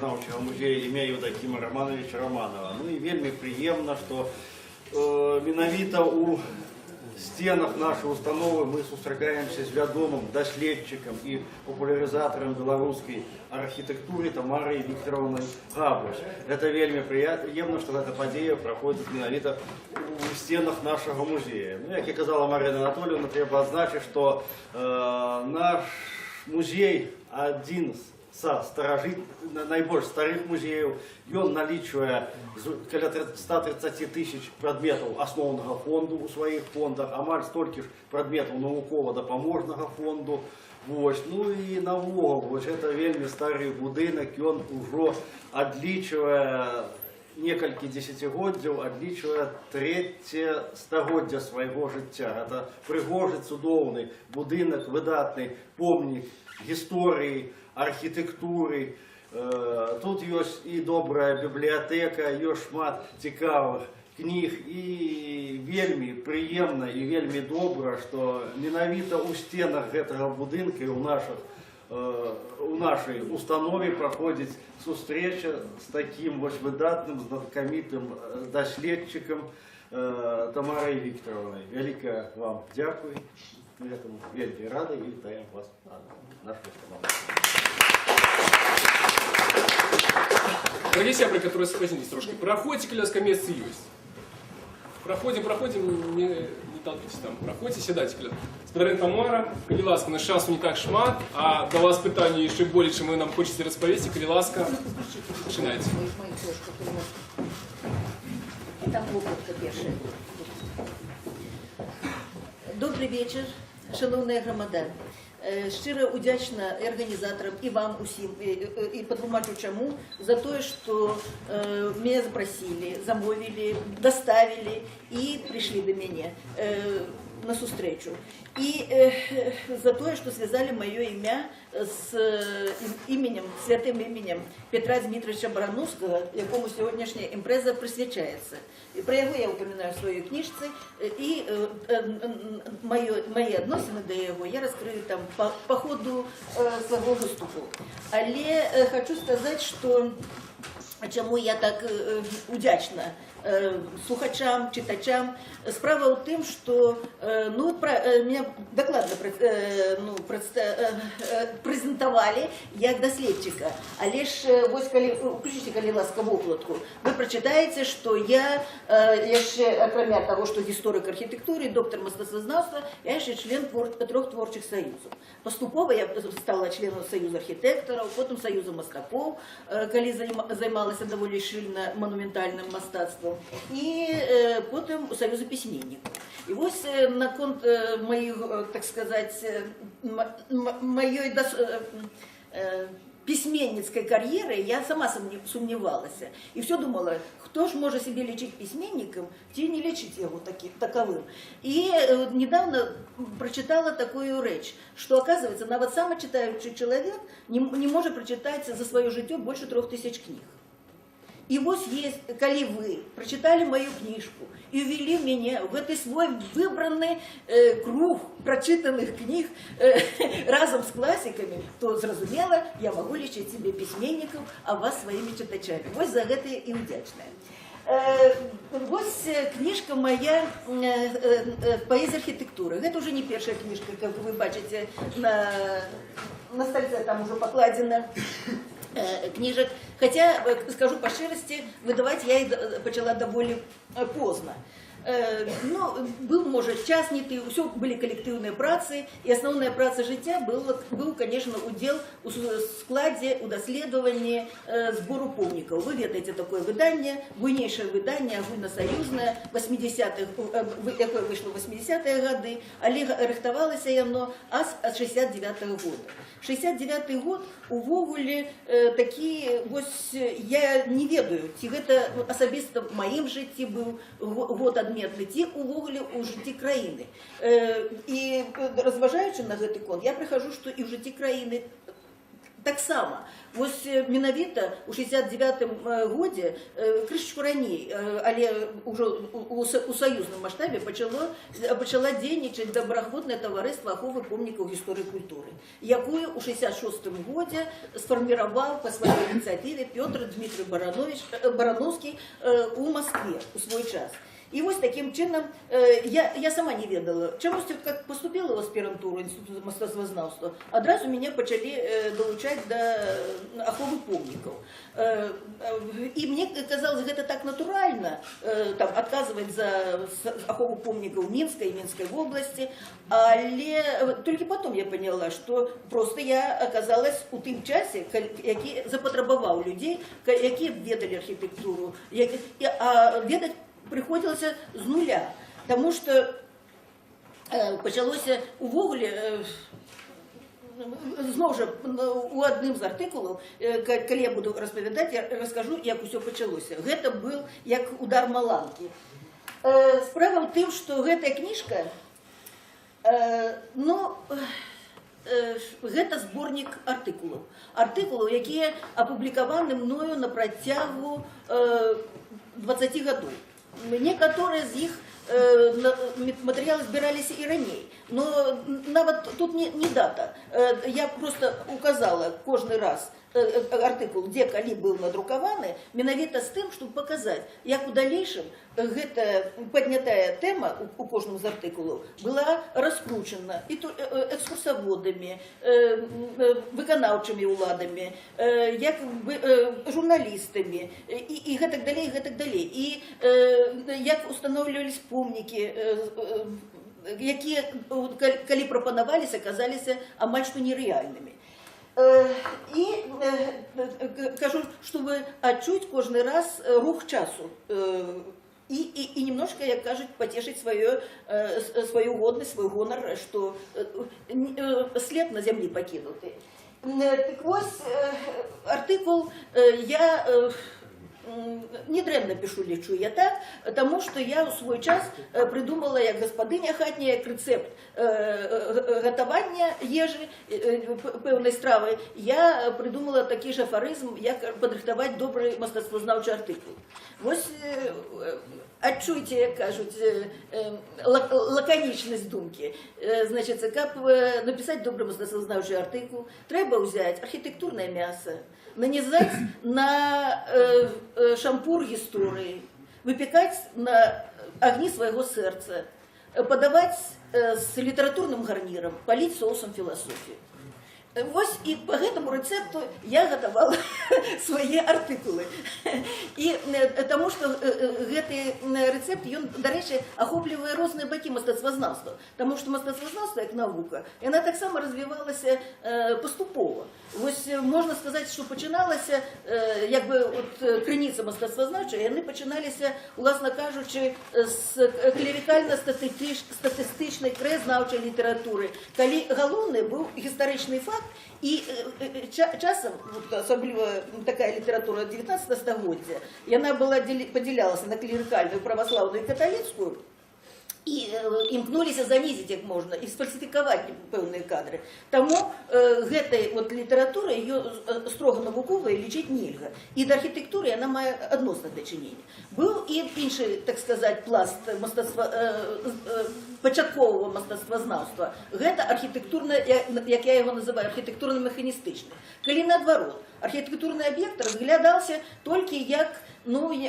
краязнаўчага музея імя Еўдакіма Романовича Романова. Ну і вельмі прыемна, што менавіта ў стенах нашей установы мы сустракаемся с вядомым даследчиком и популяризатором белорусской архитектуры Тамарой Викторовной Габус. Это вельми приемно, что эта подея проходит менавіта в стенах нашего музея. Ну, как и сказала Марина Анатольевна, треба отзначить, что наш музей один са найбольш старых музеяў. Ён налічвае каля 130 тысяч прадметаў асноўнага фонду ў сваіх фондах, амаль столькі ж прадметаў навукова-дапаможнага фонду. Вось. Ну і навогул, гэта вельмі стары будынак, ён ужо адлічвае некалькі дзесяцігоддзяў, адлічвае трэцяе стагоддзя свайго жыцця. Это прыгожы, цудоўны будынак, выдатны помнік гісторыі, архітектуры. Тут ёсць і добрая бібліятэка, ёсць шмат цікавых кніг, і вельмі прыемна і вельмі добра, што менавіта ў стенах гэтага будынка і у нашай установе праходзіць сустрэча з такім вось выдатным, знакамітым даследчыкам Тамарай Викторовной. Вялікае вам дзякуй. Мы этому вельмі рады і вітаем вас на нашей установе. Дорогие сябры, которые схватились трошки, проходите, каля месцы ёсць. Проходим, не толкайтесь там, проходите, сядайте, каля. Спадарня Тамара, калі ласка, на часу не так шмат, а до вас пытанне яшчэ болей, чым вы нам хочаце распавесці, калі ласка, пачынайце. Там вопратка першая. Добрый вечер, шановная громада. Щиро удячна і організаторам, і вам усім, і подумати чому, за те, що мене запросили, замовили, доставили і прийшли до мене на зустрічу. І за те, що зв'язали моє ім'я з іменем, святим іменем Петра Дмитровича Барановського, якому сьогоднішня імпреза присвячається. І про його я упоминаю в своїй книжці, і мої відносини до його я розкрию там по ходу свого виступу. Але хочу сказати, що чому я так удячна слухачам, читачам. Справа у тым, что меня докладно презентовали як доследчика. Але ж, вось, включите, калі ласка, вокладку, вы прочитаете, что я яшчэ, акрамя того, что историк архитектуры, доктор мастацтвазнаўства, я яшчэ член 3 творчих союзов. Поступово я стала членом Союза архитекторов, потом Союза мастаков, калі займалася довольно шильно монументальным мастацтвом, и потом у Союза письменников. И вот на конт моих, так сказать, моей письменницкой карьеры я сама сомневалась. И все думала, кто ж может себе лечить письменником, те не лечить его таковым. И недавно прочитала такую речь, что, оказывается, нават самый читающий человек не может прочитать за свое житие больше 3000 книг. И вот есть, коли вы прочитали мою книжку и ввели меня в этот свой выбранный круг прочитанных книг разом с классиками, то, зразумело, я могу лечить себе письменников, а вас своими читачами. Вот за это и удячная. Вот книжка моя «Поэзия архитектуры». Это уже не первая книжка, как вы бачите, на стольце там уже покладено книжек. Хотя, скажу по шчырасці, выдаваць я іх пачала даволі позна. Ну, был, может, час не ты, все были коллективные працы, и основная праца життя был, конечно, удел у складе, у доследовании, сбору помников. Вы ведаете такое выдание, буйнейшее выдание, агульнасоюзное, 80-х, якое вышло в 80-е годы, але рыхтавалася яно аж от 69-го года. 69-й год увогуле такі, вось, я не ведаю, ці гэта асабіста в маім жыцці быў год адметны, ці увогуле ў жыцці краіны. І разважаючы на гэты конт, я прыхожу, што і ў жыцці краіны Так само, вось менавіта у 69-м годзе, крышачку раней, але ўжо у саюзным маштабе пачала дзейнічаць добраахвотнае таварыства аховы помнікаў гісторыі культуры, якую у 66-м годзе сфарміраваў па сваёй ініцыятыве Пётр Дмітрый Барановскі у Москве у свой час. И вот таким чином я сама не ведала. Чомусь, как поступила в аспирантуру Института мастацтвазнаўства, одразу меня почали долучать до аховы помнікаў. И мне казалось, это так натурально, там, отказывать за ахову помнікаў Минской и Минской области, але только потом я поняла, что просто я оказалась у тым часе, які запатрабаваў людей, які ведали архитектуру, а ведать приходилося з нуля, тому що почалося увогуле, знову ж, у одним з артикулів, коли я буду розповідати, я розкажу, як усе почалося. Гэта був як удар маланки. Справа в тим, що гэта книжка, гэта зборник артикулів, які опубліковані мною на протягу 20 годів. Некоторые из них материалы збирались и ранее, но нават тут не дата. Я просто указала кожный раз артыкул, где калі был надрукаваны, менавіта з тым, чтобы показать, як у дальнейшем гэта паднятая тэма у кожным з артыкулаў была раскручена і экскурсаводамі, выканаўчымі ўладамі, як журналістамі і гэтак далей, гэтак далей. І як устанавливались помнікі, якія, калі прапанаваліся, аказаліся амаль што нереальнымі. И скажу, чтобы отчуть каждый раз рух часу и немножко, как кажут, потешить свою годность, свой гонор, что след на земле покинутый. Так вот, артикул я недрэнна пишу, лечу я так, потому что я в свой час придумала, як гаспадыня хатняя, як рецепт гатавання ежы, пэўнай стравы, я придумала такі ж афарызм, як падрыхтаваць добры мастацтвазнаўчы артыкул. Вось адчуйце, як кажуць, лаканічнасць думкі. Значит, каб написать добры мастацтвазнаўчы артыкул, трэба ўзяць архітэктурнае мяса, нанизать на шампур истории, выпекать на огни своего сердца, подавать с литературным гарниром, полить соусом философии. Вот и по этому рецепту я готовала свои артикулы. И потому что этот рецепт, он, до речі, охоплює різні боки мистецтвознавства. Тому що мистецтвознавство, як наука, вона так само розвивалася поступово. Ось можна сказати, що починалася, якби от криниця мистецтвознавча, і вони починалися, власне кажучи, з клерикально-статистичної краєзнавчої літератури, коли головний був історичний факт. И часом, особливо такая литература 19 столетия, и она была поделялась на клерикальную, православную и католицкую, и імкнуліся занизить як можна, і сфальсифікувати певні кадри. Тому гэтай от літератури, її строго навукової лічити нельга. І до архітектури вона має односне дочинення. Був і інший, так сказати, пласт початкового мистецтвознавства. Гэта архітектурне, як я його називаю, архітектурно-механістичне. Коли наоборот, архітектурний об'єкт розглядався тільки як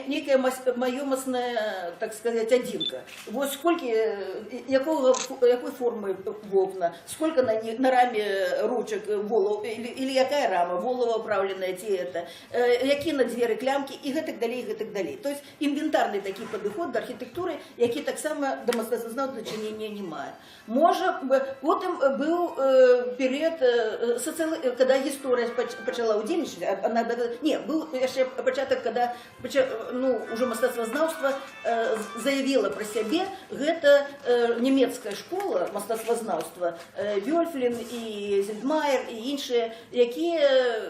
некая майомостная, так сказать, одинка. Вот сколько, якой формы окна, сколько на раме ручек, или якая рама, волова управленная, які на двери клямки, і гэтак далей, і гэтак далей. То есть інвентарний такий підход до архітектури, який так само до мистецтвознавчого дочинення не має. Може, потім був період, коли історія почала удільничати, ні, був ще початок, коли уже мастацтвознаўства заявила про себе, гэта немецкая школа мастацтвознаўства, Вёльфлин и Зельдмайер и іншие, якія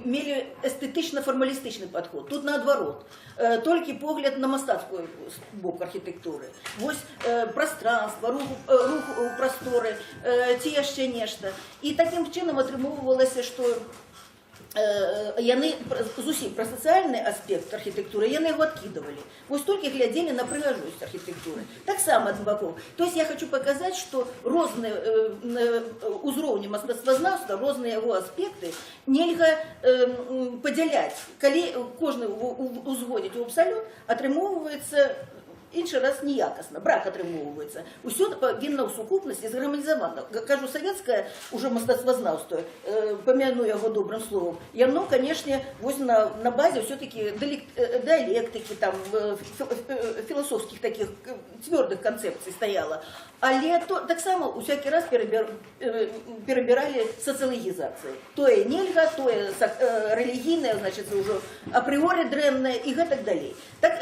мели эстетично-формалистичный подход. Тут наоборот, толькі погляд на мастацкую бок архітектури. Вось пространства, рух у простори, ці ще нешта. І таким чином отримувалося, що яны зусім про социальный аспект архитектуры яны его откидывали. Вот только глядели на прыгажость архитектуры. Так само от боков. То есть я хочу показать, что разные узроўні мастацтвазнаўства, разные его аспекты нельга подзяляць. Калі кожны узводзіць у абсалют, атрымоўваецца інший раз неякосно, брак атрымоўваецца. Усё павінна ў сукупнасці згарманізавана. Кажу, савецкае уже мастацтвазнаўства, памяну яго добрым словом, яно, канешне, вось на базе все-таки диалектики, там, философских таких твердых концепций стояло. Але таксама усякі раз перабіралі сацыялогізацыі. Тое нельга, тое рэлігійнае, значит, уже апрыоры дрэннае і гэтак далей. Так,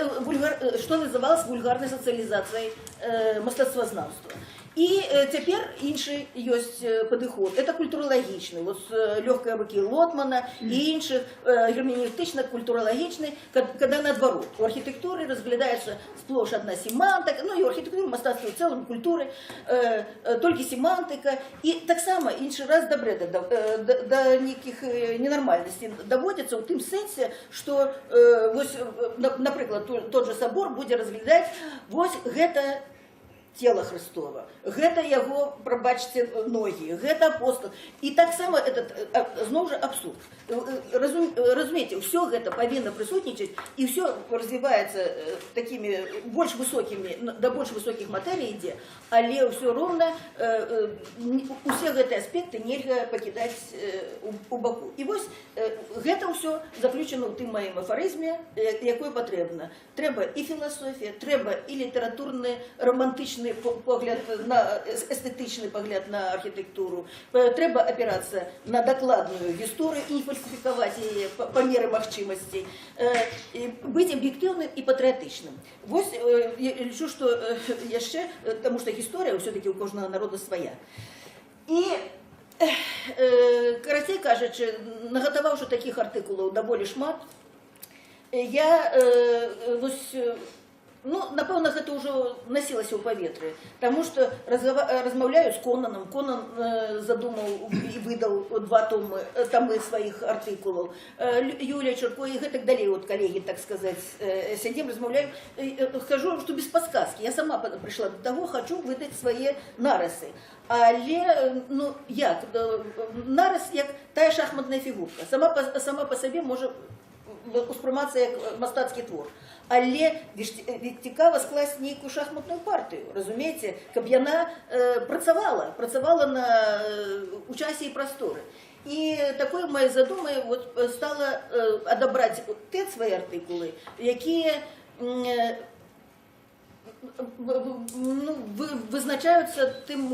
што называлось вульгарнай сацыялізацыяй мастацтвазнаўства. І цяпер іншы ёсць падыход. Это культуралагічны, вот лёгкая рукі Лотмана і іншых герменевтычна-культуралагічны, когда наадварот. У архітэктуры разглядаецца сплош адна семантыка, ну і у архітэктуры мастацтва ў цэлым культуры толькі семантыка. І таксама іншы раз да брэда, да нейкіх ненармальнасцей даводзіцца ў тым сэнсе, што, напрыклад, тот же сабор будзе разглядаць вось гэта тело Христова, гэта яго, прабачце, ногі, гэта апостол. І таксама этот зноў жа абсурд. Разумееце, ўсё гэта павінна прысутнічаць, і ўсё развіваецца такімі больш высокімі, да больш высокіх матэрый ідзе, але ўсё роўна усе гэтыя аспекты нельга пакідаць у баку. І вось гэта ўсё заключана ў тым маім афарызме, якое патрэбна. Трэба і філасофія, трэба і літаратурны, романтычны погляд, эстетичный погляд на архитектуру. Трэба опираться на докладную историю и не фальсификовать ее по мере магчимости. Быть объективным и патриотичным. Вот я лічу, что яшчэ, потому что история все-таки у кожного народа своя. И карацей кажучы, нагатаваўшы таких артыкулаў даволі шмат, я напэўна, гэта ўжо насілася ў паветры, таму што размаўляю з Конаном. Конан задумаў і выдаў 2 тамы сваіх артыкулаў. Юлія Чурко і гэтак далей, вот калегі, так сказаць, сядзім, размаўляю, хожу, што без подсказки. Я сама прыйшла до того, хочу выдаць свае нарысы. Але, як? Нарыс як тая шахматная фігурка. Сама па сабе можа успрымацца як мастацкі твор. Але цікава скласць нейкую шахматную партыю, разумееце, каб яна працавала у часе і прасторы. І такой моей задумай стала адабраць те свае артыкулы, якія вызначаюцца тым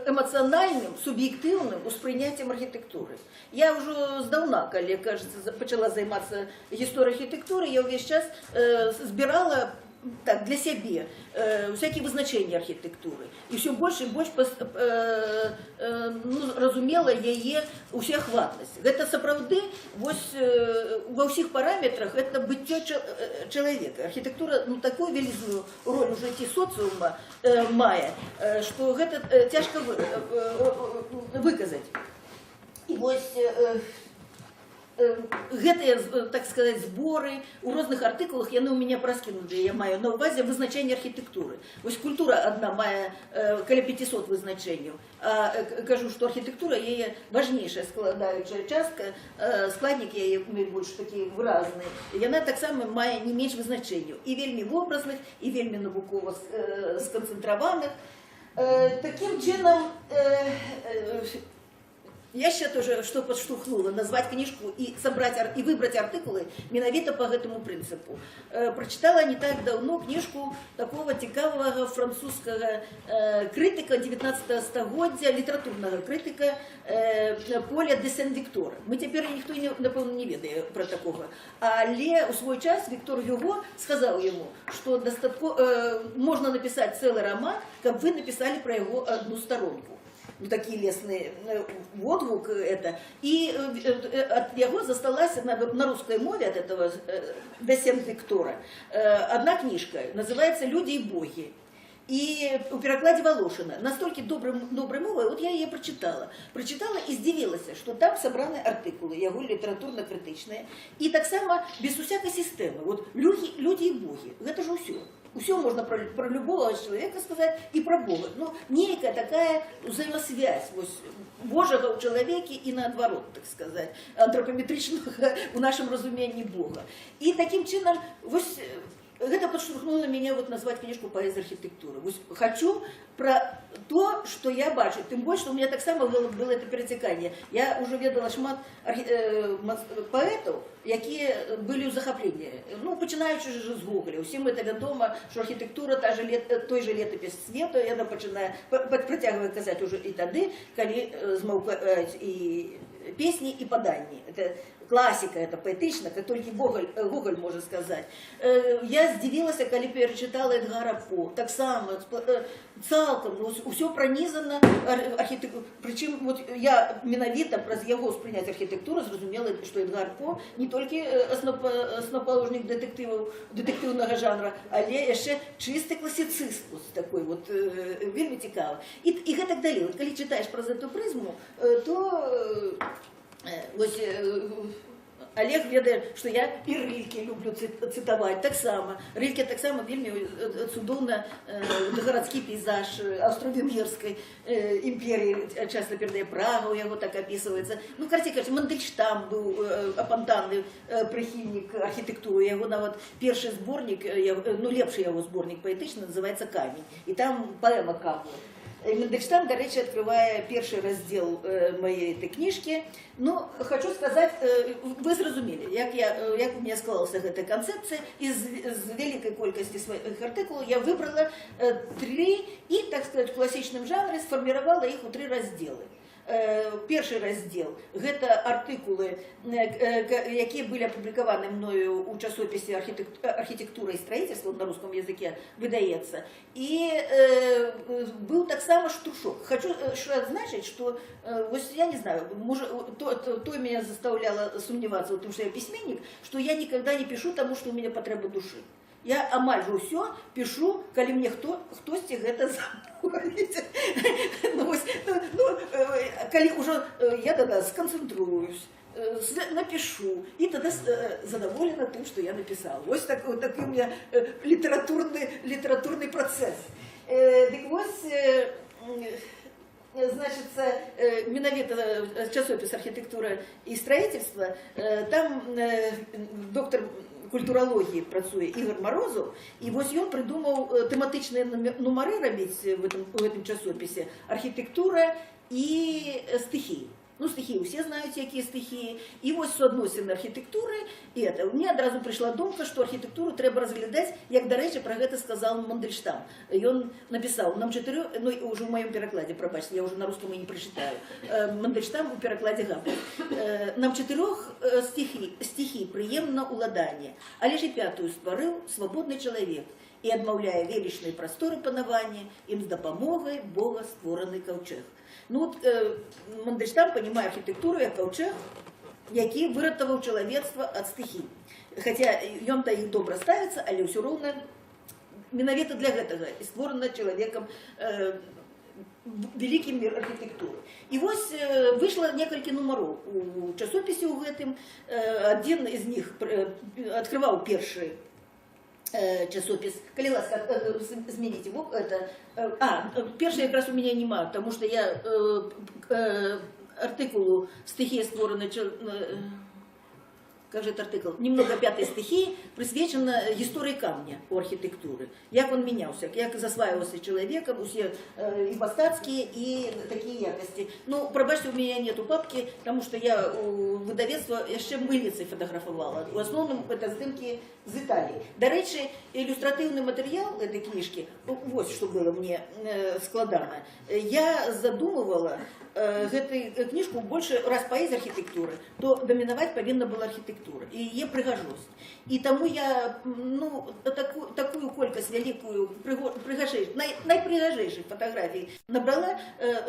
эмацыянальным, суб'ектыўным успрыняццем архітэктуры. Я ўжо здаўна, калі, кажется, пачала займацца гісторыяй архітэктуры, я ўвесь час збірала так, для сябе всякие вызначения архитектуры. И все больше и больше разумела яе усеахватнасць. Гэта сапраўды ва ўсіх параметрах это быццё чалавека. Архитектура такую вялізную роль у жыцці социума мае, што гэта цяжка выказаць. І вось гэтыя, так сказать, зборы у розных артыкулах яны ў мяне праскінуты. Я маю на ўвазе вызначэнне архітэктуры. Вось культура адна мае каля 500 вызначэнняў. А кажу, што архітэктура яе важнейшая складаючая частка, складнік яе больш такі выразны. Яна таксама мае не менш вызначэнняў. І вельмі вобразных, і вельмі навукова сканцэнтраваных. Такім чынам, я ще тоже, что подштухнула, назвать книжку и собрать, и выбрать артикулы менавіта по этому принципу. Прочитала не так давно книжку такого цікавого французского критика 19 стагоддзя, литературного критика Поля де Сен-Віктора. Мы теперь никто, напевно, не ведае про такого. Але у свой час Виктор Гюго сказал ему, что можно написать целый роман, как вы написали про его одну сторонку. Такие лесные отгук это. И от его засталась на русской мове от этого, до Сен-Віктора, одна книжка, называется «Люди и боги». и у перекладе Волошина. Настолько доброй мовой, вот я ее прочитала. Прочитала и здивилась, что там собраны артикулы, яго литературно-критичные, и так само без усякой системы. Вот люди и боги, это же все. Все можно про любого человека сказать и про Бога. Ну, некая такая взаимосвязь Божьего у человека и наоборот, так сказать, антропометричного в нашем разумении Бога. И таким чином, это подштурхнуло меня назвать книжку «Поэзия архитектуры». Хочу про то, что я бачу. Тем больше, что у меня так само было это перетекание. Я уже ведала шмат поэтов, які были у захопления. Ну, починаючи ж з Гоголя. Усім це відомо, що архітектура той же летопис свету, і вона починає, притягує казати уже і тоді, коли змовкають і песни, и поданні. Это классика, это поэтично, как только Гоголь может сказать. Я здивилась, когда перечитала Эдгара По. Так само, цалком, все пронизано архітектурою. Причем я менавіта праз його сприйняття архітектури зрозуміла, що Эдгар По не тільки основоположник детективного жанру, але ще чистий класицизм такий, вельми цікавий. І так далі. Коли читаєш про цю призму, то Олег ведає, що я і Рильке люблю цитувати, так само. Рильке так само вельми цудовно городський пейзаж Австро-Венгерської імперії, часто передає Прагу, його так описується. Ну, короче кажучи, Мандельштам був опантанний прихильник архітектури, його навіть перший зборник, ну, лепший його зборник поетичний, називається «Камінь», і там поема «Камінь». Мандельштам, до речі, відкриває перший розділ моєї книжки. Ну, хочу сказати, ви зрозуміли, як у мене склалася ця концепція. Із великої кількості своїх артикулів я вибрала 3 і, так сказати, в класичному жанрі сформувала їх у 3 розділи. Перший розділ – це артикули, які були опубліковані мною у часописі «Архітектура і строїтельство», на русском языке видається. І був так само штуршок. Хочу відзначити, що, я не знаю, то мене заставляло сумніватися в тому, що я письменник, що я ніколи не пишу тому, що у мене потреба душі. Я амаль же все пишу, коли мне хтось это замовить. Коли уже я тогда сконцентруюсь, напишу, и тогда задоволена тем, что я написала. Вот такой у меня литературный процесс. Так вот, значит, менавіта часопис «Архітектура і строїтельство», там доктор культурології працює Ігор Морозов, і ось він придумав тематичні номери робити в цьому часописі «Архітектура і стихії». Ну, стихії, всі знають, які стихії. І ось соотносини архітектури і це. Мені одразу прийшла думка, що архітектуру треба розглядати, як, до речі, про це сказав Мандельштам. Він написав, нам 4, ну, вже в моєму перекладі, пробачте, я вже на русском і не прочитаю, Мандельштам у перекладі Габля. Нам 4 стихій приємно уладання, але ж і 5-ю створив свободний чоловік і відмовляє величні простори панування, їм з допомогою Бога створений ковчег. Ну, от Мандельштам розуміє архітектуру як ковчег, який вирятував чоловічество від стихій. Хоча він-то їх добре ставиться, але все одно менавіта для цього і створено чоловіком великий мир архітектури. І ось вийшло кілька номерів у часописі у гэтым. Один із них відкривав перший часопис. Коли ласка, зміните его, это... перший якраз у меня нема, тому що я артикулу «Стихія створена...» Как же этот артикул? Немного 5-й стихии присвячена истории камня у архитектуры. Как он менялся, как засваивался человеком, все ипостатские и такие якости. Ну, пробачьте, у меня нету папки, потому что я у видавецтва еще мыльницей фотографовала. В основном это снимки из Италии. До речі, иллюстративный материал этой книжки, вот что было мне складано, я задумывала гэтую кніжку больше раз паэзія архітэктуры, то дамінаваць павінна была архітэктура і яе прыгажосць. І таму я такую колькасць вялікую найпрыгажэйшых фатаграфій набрала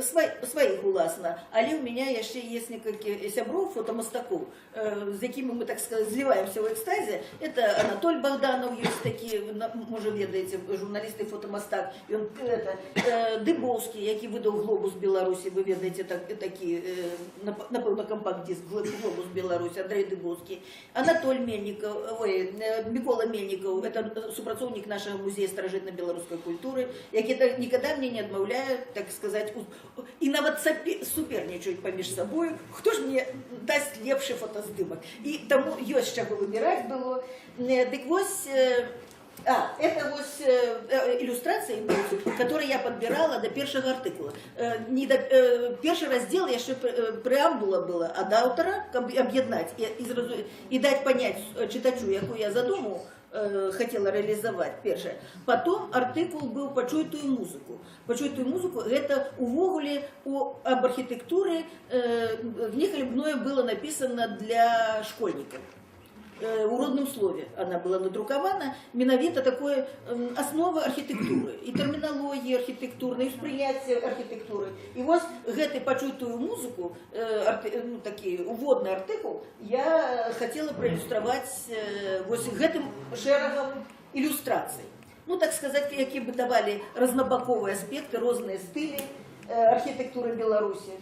сваіх уласна, але ў мяне яшчэ ёсць некалькі сяброў фотамастакоў, з якімі мы, так сказать, зліваемся ў экстазе. Это Анатоль Богданов ёсць такі, можа ведаеце, журналіст і фотамастак, ён Дыбоўскі, які выдаў «Глобус Беларусі», вы ведаеце, такі, напэўна, кампакт-диск «Глобус Беларусі», Андрей Дыбоўскі, Анатоль Мельнікаў, Микола Мельнікаў, это супрацоўнік нашага музея старажытна-беларускай культуры, які никогда мне не адмаўляе, так сказать, і нават супернічаюць паміж сабою, хто ж мне дасць лепшы фотаздымак. І таму ёсць чаго выбіраць было. Дык вось, это вот иллюстрации, которые я подбирала до первого артикула. Первый раздел еще преамбула была от автора, объединять и дать понять читачу, какую я задуму хотела реализовать, первое. Потом артикул был «Почуй-тую музыку». «Почуй-тую музыку» — это увогуле об архитектуре, в них мною было написано для школьников. У родном слове она была надрукована, менавіта такое основа архитектуры, и терминологии архитектурной, и восприятия архитектуры. И вот гэты «Почуй-тую музыку», такі уводный артикул, я хотела проиллюстровать вот гэтым шэрагам иллюстраций. Ну, так сказать, які бы давали разнобаковые аспекты, разные стили архитектуры Беларуси.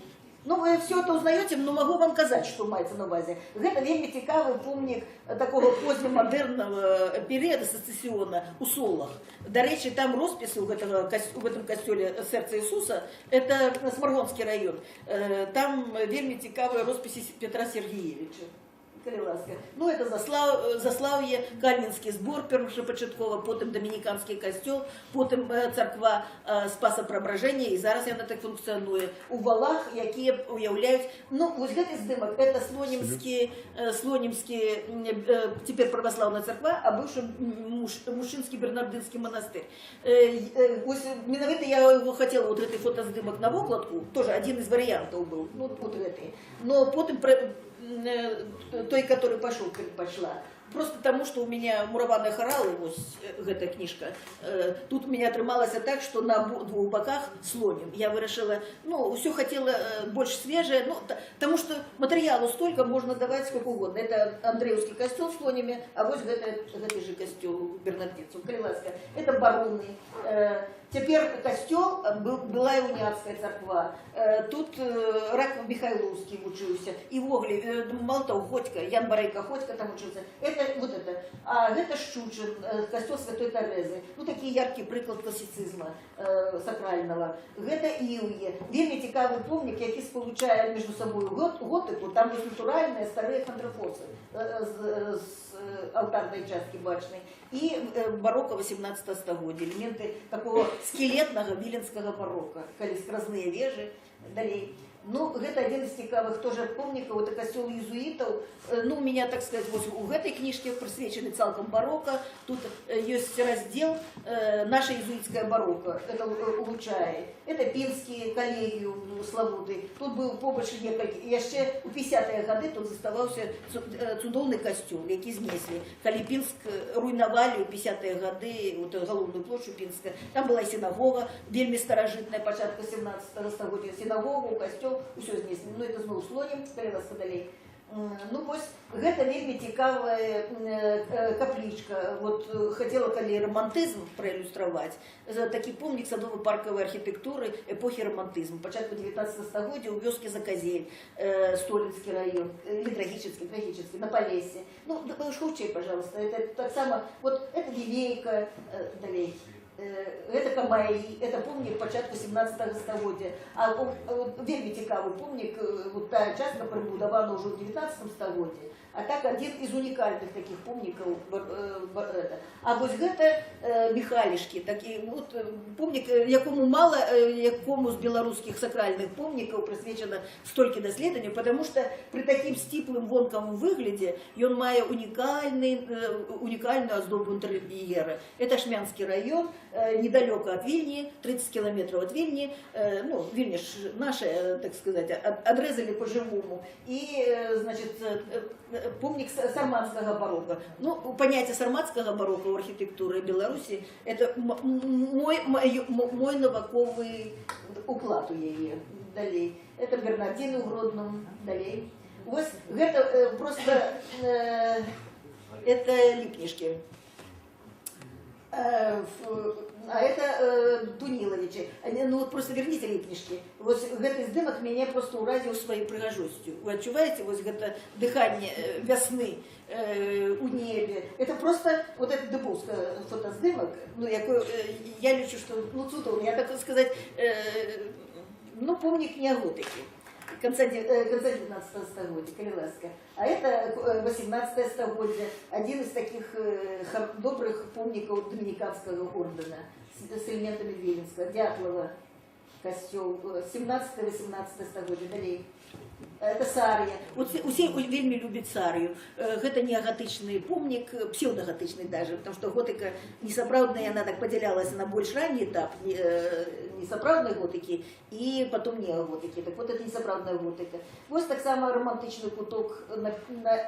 Ну, вы все это узнаете, но могу вам сказать, что маецца на увазе. Гэта вельмі цікавы помнік такого позднемодерного периода сецессиона у Солах. До речи, там росписы в этом костеле Сердца Иисуса, это Сморгонский район. Там вельмі цікавые росписи Петра Сергеевича. Ну, это Заслав'е, Кальмінський збор першапачаткова, потым Домініканський касцёл, потым царква Спаса Преображення, і зараз яна так функцыянуе. У валах, якія уяўляюць, ну, вось гэты здымак, это Слонімскі, теперь православная царква, а бывший Мушчынскі бернардынскі монастырь. Вось менавіта я его хотела, вот гэты фотаздымак на вокладку, тоже один из вариантов был, ну, вот гэты. Но потым той, который пошел, предпочла. Просто тому, что у меня мураванные хоралы, вот эта книжка, тут у меня отрымалось так, что на двух боках слоним. Я вырашила, ну, все хотела больше свежее, ну, потому что материалу столько можно давать сколько угодно. Это Андреевский костел с слонями, а вот это же костел бернардинцев, Крыласка. Это бароны. Теперь костел, была и униатская церква. Тут Раков Михайловский учился. И Вогли, мало того, Ходько, Ян Барейко Ходько там учился. Это вот это. А это Щучин, костел Святой Терезы. Ну, такие яркие приклад классицизма сакрального. Это Ілє. Вельми цікавий помник, який сполучає між собою готику, там є натуральні старі хандрофоси з алтарной части башни, и барокко 18 стагодия, элементы такого скелетного виленского барокко, скразные вежи, далее. Ну, это один из цікавых тоже помников, это костел иезуитов. Ну, у меня, так сказать, вот у этой книжки присвячены цалком барокко. Тут есть раздел «Наше иезуитское барокко», это улучшает. Это Пінські колегіум Славуты. Тут был побольше некалькі. Яшчэ у 50-е годы тут заставаўся цудоўны костюм, які знеслі. Калі Пінск руйнавалі у 50-е годы, вот галоўную площадь Пінска, там была синагога, вельмі старажытная, пачатку 17 стагоддзя. Синагогу, костюм, все знеслі. Ну, это зноў слонім, Каліновска далей. Ну, вось, гэта вельмі цікавая каплічка. Вот, хотела калі романтизм проиллюстровать. Такі помнік садово-парковой архитектуры эпохи романтизма. Початку 19 стагоддзя у вёскі Заказель, Столинский район, или трагический, на Полесье. Ну, хутчэй, пожалуйста, это так само, вот, это Вилейка, далей. Это Камаи, это помнік початку 17 стагоддзя. А вельмі цікавий помнік, вот та частка прибудована уже в 19 стагоддзі. А так один из уникальных таких помников. А вот это Михалишки, такие вот помник, якому мало, якому з білоруських сакральних помників присвячено стільки досліджень, тому що при таким стиплым вонком вигляді він має унікальну оздобу інтер'єру. Это Шмянский район, недалеко от Вильни, 30 километров от Вильни. Ну, Вильня наша, так сказать, отрезали по-живому. И, значит, помник сарматского барокко. Ну, понятие сарматского барокко в архитектуре Беларуси – это мой новаковый уклад у яе. Далей. Это Бернардины у Гродном. Далей. Вот это просто это липнишки. А это Туниловичи. Ну вот просто верните липнишки. Вот гэты здымак меня просто уразил своей прыгажостью. Вы отчуваете вот это дыхание весны у небе? Это просто вот этот дыбовский фотоздымок, ну, я лечу, что, ну, цудовный, я так сказать, ну, помник не готики. Конца 19 столетия, Калиласка. А это 18 столетие, один из таких добрых помников Доминиканского ордена с элементами Виленского, Дятлова, костел, 17-18 столетие, далее. Это Сария. Вот все вельми любят Сарию. Это не готичный помник, псевдоготичный даже, потому что готика несоправдная, она так поделялась на больше ранний этап несоправдной готики и потом неоготики. Так вот это несоправдная готика. Вот так само романтичный куток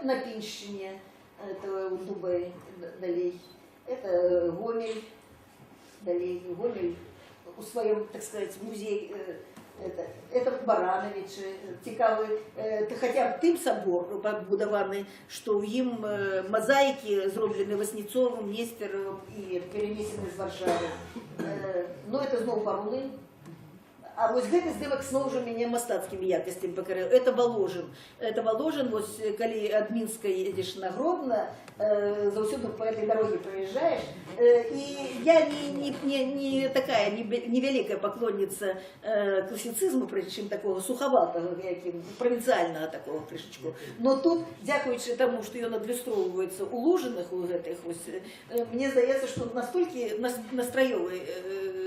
на Пинщине, это Дубай, далее. Это Гомель, далее. Гомель у своем, так сказать, музей. Это Барановичи, цікавий, хоча б тим собор побудований, що в їм мозаїки зроблені Васнецовим, Нестеровим і перенесені з Варшави. Ну, це знову Парулин. А вот гэты здымак снова уже меня мастацкими якостями покорил. Это Воложин. Это Воложин, вот коли от Минска едешь на Гродно, заусюдно по этой дороге проезжаешь. И я не такая, не великая поклонница классицизма, причем такого суховатого, провинциального такого крышечку. Но тут, дякуючи тому, что ее надлюстровывается у Лужиных, у этих, мне здається, что настолько настроевый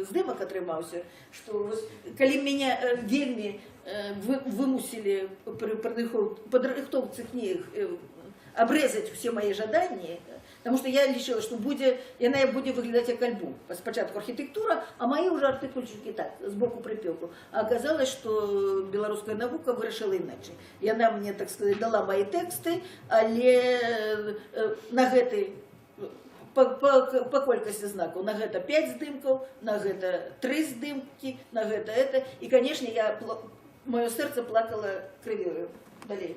здымак отрымался, что коли меня вельми вымусили при подрыхтовці книг обрезать все мои жадания, потому что я лишила, что она будет выглядать как альбом. Спочатку архитектура, а мои уже артикульчики так, сбоку припеку. А оказалось, что белорусская наука вирішила иначе. И она мне, так сказать, дала мои тексты, але на гэты по колькасці знаков. На гэта 5 здымкаў, на гэта 3 здымкі, на гэта это. И, конечно, мое сердце плакало кровью. Далее.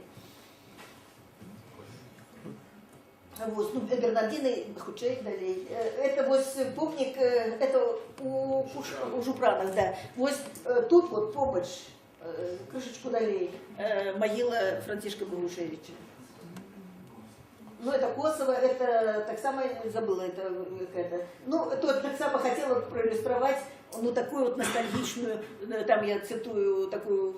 Вот, ну, Бернардины, худшей, далее. Это вот помник, это у Жупранах, да. Вот тут вот побач, крышечку далее, могила Франтишка Богушевича. Ну, это Косово, это так само забыла, это. Ну, то так само хотела проиллюстрировать, ну, такую вот ностальгичную, там я цитую такую.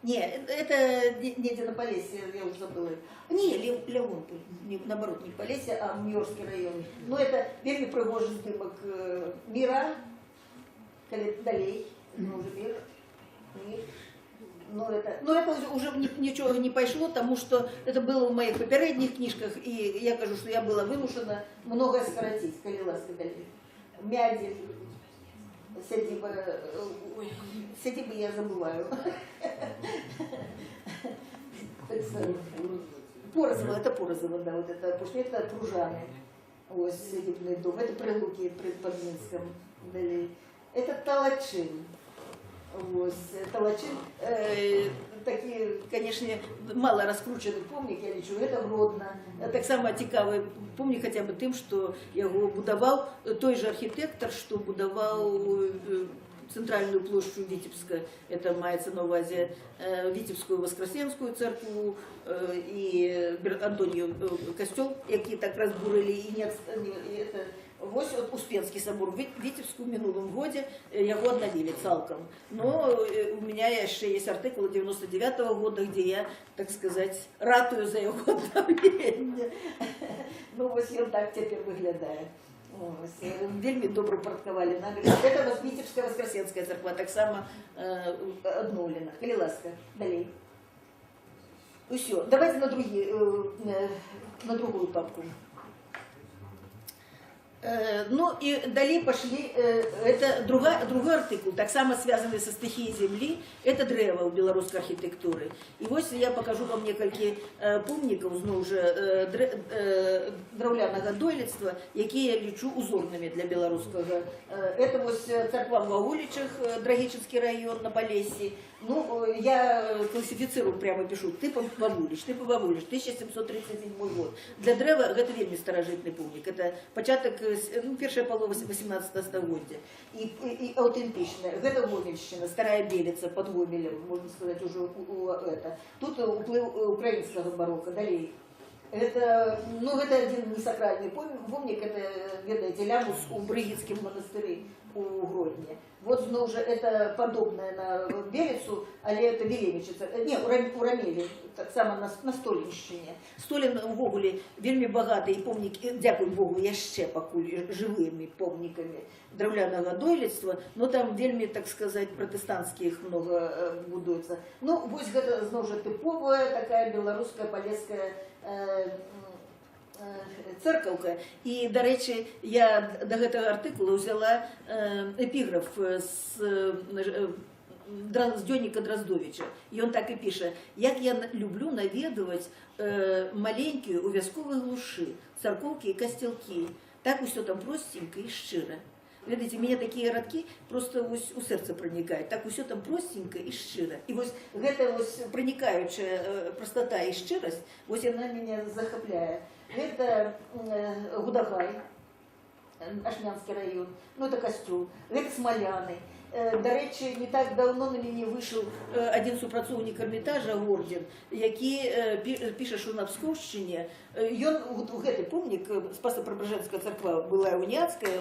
Не, это не Динополесье, я уже забыла. Не, Леонполь, наоборот, не Полесье, а Нью-Йоркский район. Ну, это вельми пригожий здымок мира, далей, ну, уже мир. Но это уже ничего не пошло, потому что это было в моих попередних книжках, и я кажу, что я была вымушена многое сократить. Калиласка далее. Мяди. Сядибы я забываю. Порозово, это Порозово, да, вот это, потому что это Пружаны. Вот, сядибный дом. Это Прилуки под Минском. Далее. Это Талачин. Вот, Талачин, такие, конечно, мало раскрученный помник, я лечу, это Гродно. Так само цікавий помник хотя бы тем, что его будовал той же архитектор, что будовал центральную площадь Витебска, это мається на увазі Витебскую Воскресенскую церкву и Антонию костел, які так разбурили, и Вось от Успенский собор в Витебску в минулом году его обновили цалком. Но у меня еще есть артикул 99-го года, где я, так сказать, ратую за его обновление. Ну, вот он так теперь выглядает. Вельми добро парткавали набережную. Это у нас Витебская Воскресенская церква, так само обновлена. Коли ласка, далей. Все, давайте на другую папку. Ну и далее пошли, это другой артикул, так само связанный со стихией земли, это древо у белорусской архитектуры. И вот я покажу вам несколько помников, ну, уже драўляного дойлідства, які я лічу узорными для белорусского. Это вот церква в Вагуличах, Драгичинский район на Полесье. Ну, я классифицирую, прямо пишу, типа Вагулич, 1737 год. Для древа это вельми старожитный помник, это початок, ну, первая полова 18 століття. И аутентичная. Это Гомельщина, Старая Белица под Гомелем, можно сказать, уже это. Тут уплыв украинского барокко, далее. Это, ну, это один несакральный помник, это, видите, Лямус у Бригитском монастыре у Гродні. Вот, ну, уже это подобное на Белицу, але это Веремичица. Не, у Рамелі, так само на Столінщині. Столін в Гоголі вельми багатий помник, дякую Богу, яще покуль живими помниками драўляного дойлідства, но там вельми, так сказать, протестантских много будуется. Ну, вот это, знову же, типовая такая белорусская, полесская церкаўка. І, до речі, я до гэтага артыкула взяла эпіграф з дзённіка Дроздовича. І он так і піша: «Як я люблю наведывать маленькие у вясковой глуши церковки и костелки, так усё там простенько и щиро». Видите, меня такие радки просто у сердце проникают. Так усё там простенько и щиро. И вот эта проникающая простота и щирость, вот она меня захопляет. Это Гудагай, Ашмянский район, ну это костюм, это Смоляны. До речі, не так давно на мене вийшов один супрацовник Эрмітажа, Гордін, який пише, що на Псковщині, у гэты помнік, Спасо-Преображенская церква была уніатская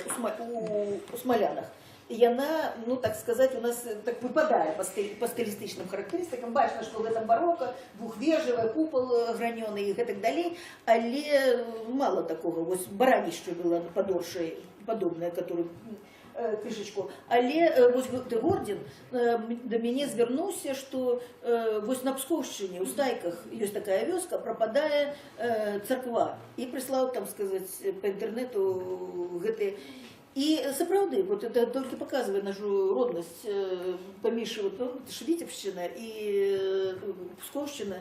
у Смолянах, и она, ну так сказать, у нас так выпадает по стилистичным характеристикам. Бачно, что в этом барокко, двухвежевый купол граненый и так далее, але мало такого. Вот баранище было подорше, подобное, которое крышечку. Але вось Гордін до мяне звярнуўся, што вось на Псковшчыне, у Стайках, ёсць такая вёска, прападае царква. І прыслаў, там сказаць, по інтэрнэту гэтыя. И сапраўды, вот это только показывает нашу родность паміж Витебщина и Псковщина.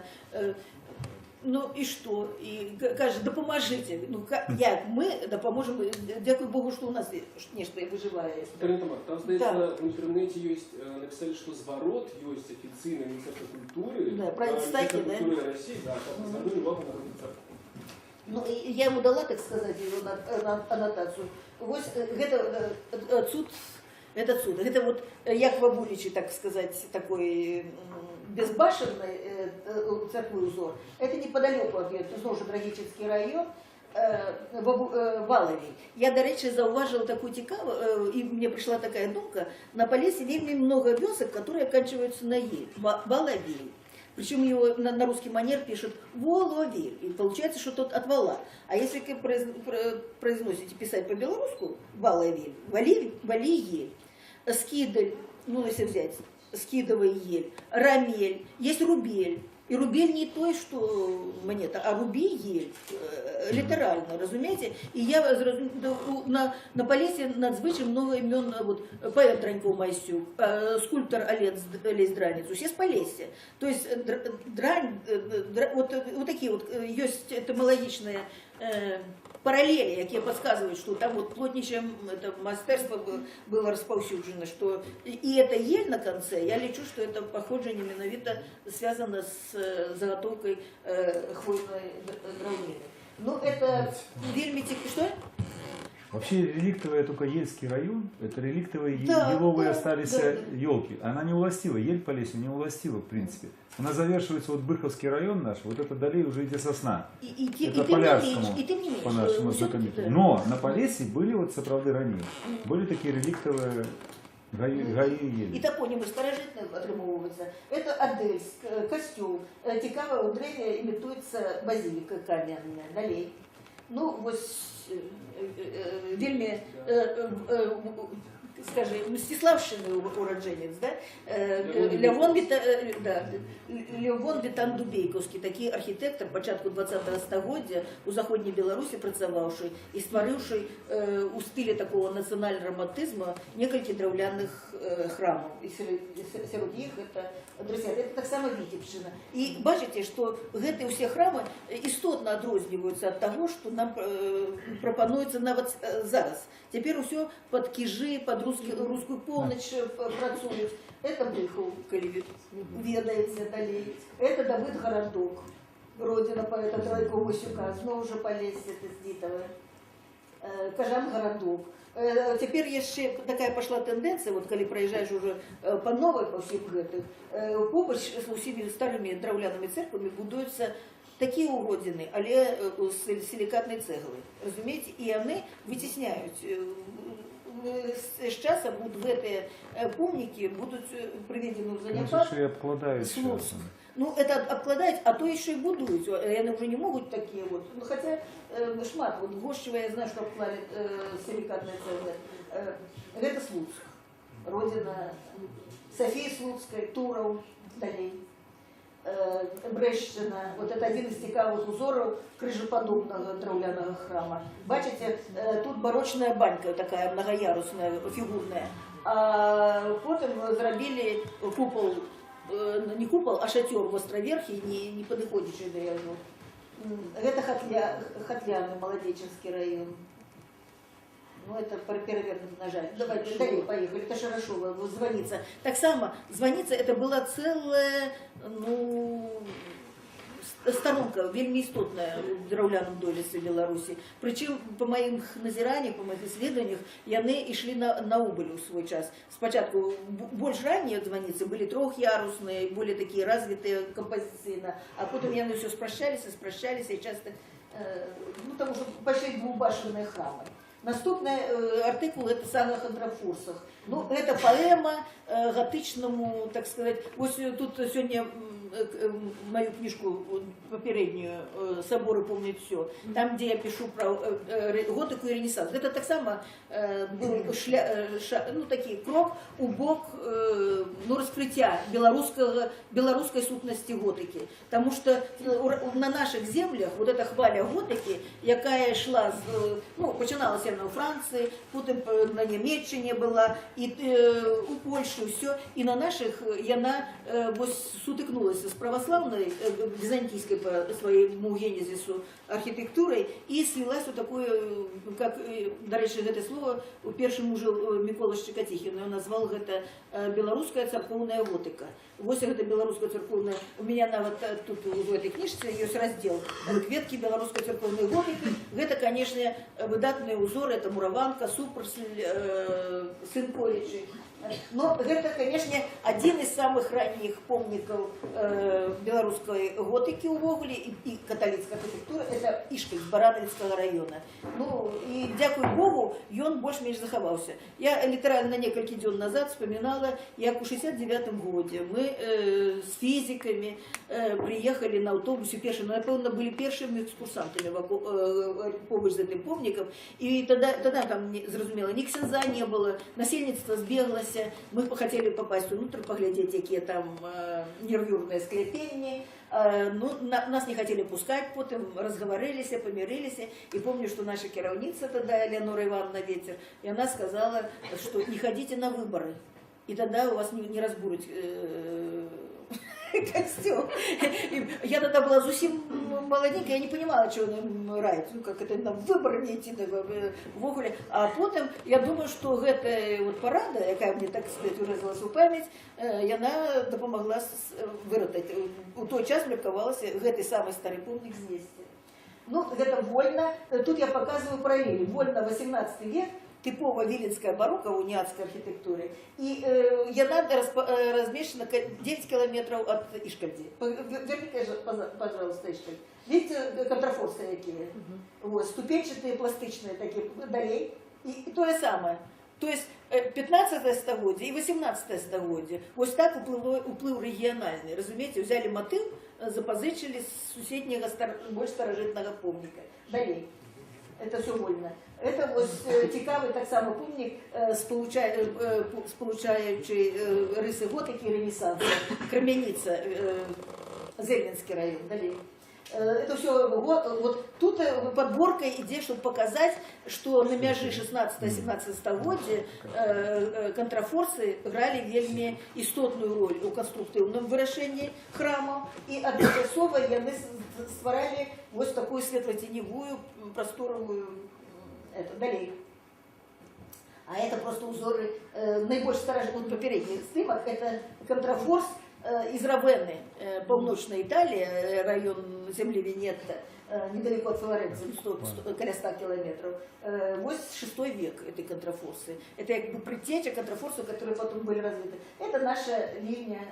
Ну и что? И кажется, да поможите. Ну как мы допоможем? Дякую Богу, что у нас нечто выживает. Тамара, там, здається, в интернете есть, написали, что зворот есть официальное Министерство культуры. Да, про Стайки, да? Культуры России, да, там звернули увагу на церковь. Ну, я ему дала, так сказать, его аннотацию. Вот это отсюда, это вот як Вагуличи, так сказать, такой безбашенный церквы узор. Это неподалеку от это снова же Драгичинский район, Валовій. Я, до речі, зауважила таку цікаву, і мені прийшла така думка, на Полесье вельми много вёсок, которые оканчиваются на «е», Валовій. Причем его на русский манер пишут «Воловиль», и получается, что тот от вала. А если произносите писать по-белорусски «Валовиль», «Валиель», «Скидель», ну если взять «Скидовый ель», «Рамель», есть «Рубель». И рубель не той, что монета, а рубель, литерально, разумеете? И я на Полесье надзвычай много имен, вот, поэт Драньков Майсюк, скульптор Олесь Дранец, все с Полесья. То есть вот такие вот есть этимологичные параллели, которые подсказывают, что там вот плотничее это мастерство было распаўсюджено, что и это ель на конце, я лечу, что это похоже неменовито связано с заготовкой хвойной драўніны. Ну это вельми что? Вообще реликтовый только Ельский район, это реликтовые Да, еловые да, остались да. елки. Она не уластила, ель по лесу не уластила в принципе. Она завершивается, вот Быховский район наш, вот это далее уже идет сосна. И Это тем не Полярскому, меньше, и тем не меньше. по нашему всё-таки, знакомителю. да. Но на Полесье были вот соправды ранее, были такие реликтовые гаи І ели. топоніми старожитні отримовуються. Це Адельськ, Костюм. Цікаво, у древі імітується базиліка кам'яна, налей. Ну, ось вельми, скажи, Мстиславщини уродженець, да? Левон Вітан Дубейковський, такий архітектор початку 20-го століття у Заходній Білорусі працювавший і створивший у стилі такого національного романтизму кілька древляних храмів. І серед їх це так само Вітебщина. І бачите, що гэты всі храми істотно відрізняються від того, що нам пропонується навіть зараз. Тепер все під кижи, під русскую полночь працують. Это Быхов, коли ведається далі. Это Давид Городок, родина поэта Тройко Мосюка, знову же Полесье Тездитова. Кажан Городок. Теперь еще такая пошла тенденция, вот когда проезжаешь уже по новой, по всем гэтых, побач с усими старыми драўлянымі церквами будуются такие уродины, але с силикатной цеглы, разумеете, и они вытесняют. С часом вот в эти помники будут приведены в занятия. И обкладают Слуцк. часом. Ну, это обкладать, а то еще и будуют. Они уже не могут такие вот. Ну, хотя шмат, вот Гощева я знаю, что обкладывает силикатные цеглы. Это Слуцк. Родина Софии Слуцкой, Туров, далее. Брещина, вот это один из цікавих узорів крижоподобного драўляного храма. Бачите, тут барочная банька такая многоярусная, фигурная. А потом зробили купол, не купол, а шатер в островерхе, не подыходящий до ряду. Это Хатляны, Молодеченский район. Ну, это перевернуть нажать. Давайте, далее поехали. Это Шарашова, Звоница. Так само, Звоница, это была целая, ну, сторонка, вельми істотная в драўляным долісе Беларусі. Причем, по моим назираниям, по моих исследованиях, яны шли на убыль у свой час. Спочатку, больше ранние Звоницы были трехярусные, более такие развитые композиционно, а потом яны все спрощались, и часто, ну, потому что пошли двухбашенные храмы. Наступний артикул – это «Сага Хандрафурсах». Ну, это поэма готичному, так сказать. Ось тут сегодня мою книжку попереднюю «Соборы помнят все», там, где я пишу про готику и ренессанс. Это так само был ну, такий крок у бок ну, раскрытия белорусской сутности готики. Потому что на наших землях вот эта хваля готики, якая шла, ну, починалася у Франции, потом на Німеччині була, і у Польщі все, і на наших яна сутикнулася з православной, византийской по своему генезису архитектурой, и слилась у такую, как, до речі, это слово у першым уже Микола Щекотихин, он назвал это белорусская церковная готика. Вось гэта белорусская церковная, у меня нават тут в этой книжце есть раздел «Кветки белорусской церковной готики». Это, конечно, выдатные узоры, это мураванка, супросль, Сынковичи. Но это, конечно, один из самых ранних помников белорусской готики увогуле и католицкой архитектуры, это Ишкаль з Баранавіцкага района. Ну, и, дякую Богу, он больше-меньше заховался. Я литерально несколько дней назад вспоминала, як у 69-м году мы с физиками приехали на автобусе пеши, но, напевно, были первыми экскурсантами побач з этим помником, и тогда там, зразумела, ни ксенза не было, насельництво сбеглось. Мы хотели попасть внутрь, поглядеть, какие там нервюрные склепения. Ну, нас не хотели пускать, потом разговорились, помирились. И помню, что наша керовница тогда, Элеонора Ивановна Ветер, и она сказала, что не ходите на выборы, и тогда у вас не разбурить костюм. Я тогда была совсем молоденькая, я не понимала, что он рает, ну, как это на выбор не идти в Оголе. А потом, я думаю, что эта вот парада, якая мне, так сказать, уразилась у память, она допомогла выратать. У той час меркавалася гэты самый старый помник здесь. Ну, это вольно, тут я показываю параллели. Вольно 18 век, типово виленская барокко в униатской архитектуре. И яна размещена 9 километров от Ишкальди. Верните, пожалуйста, Ишкальди. Видите, контрафорсы какие? Вот, ступенчатые, пластичные такие, долей. И то же самое. То есть 15 стагодие и 18 стагодие. Вот так уплыв региональный. Разумеете, взяли мотив, запозычили с соседнего больш старожитного помника. Далей. Это все вольно. Это вот цікавий так само помник, сполучаючи риси готики і ренессанса. Кременница, Зельвинский район. Далее. Это все, вот тут подборка идет, чтобы показать, что на мяжи 16-17 стагодия контрафорсы играли вельми істотную роль у конструктивном вырашении храма, и одночасово яны створали вот такую светло-теневую просторовую далей. А это просто узоры наибольш старожитных попередних снимок, это контрафорс из Равенны, полночная Италия, район земли Венетта, недалеко от Флоренции, 100 километров. 6 век этой контрафорсы. Это как бы предтеча контрафорсов, которые потом были развиты. Это наша линия,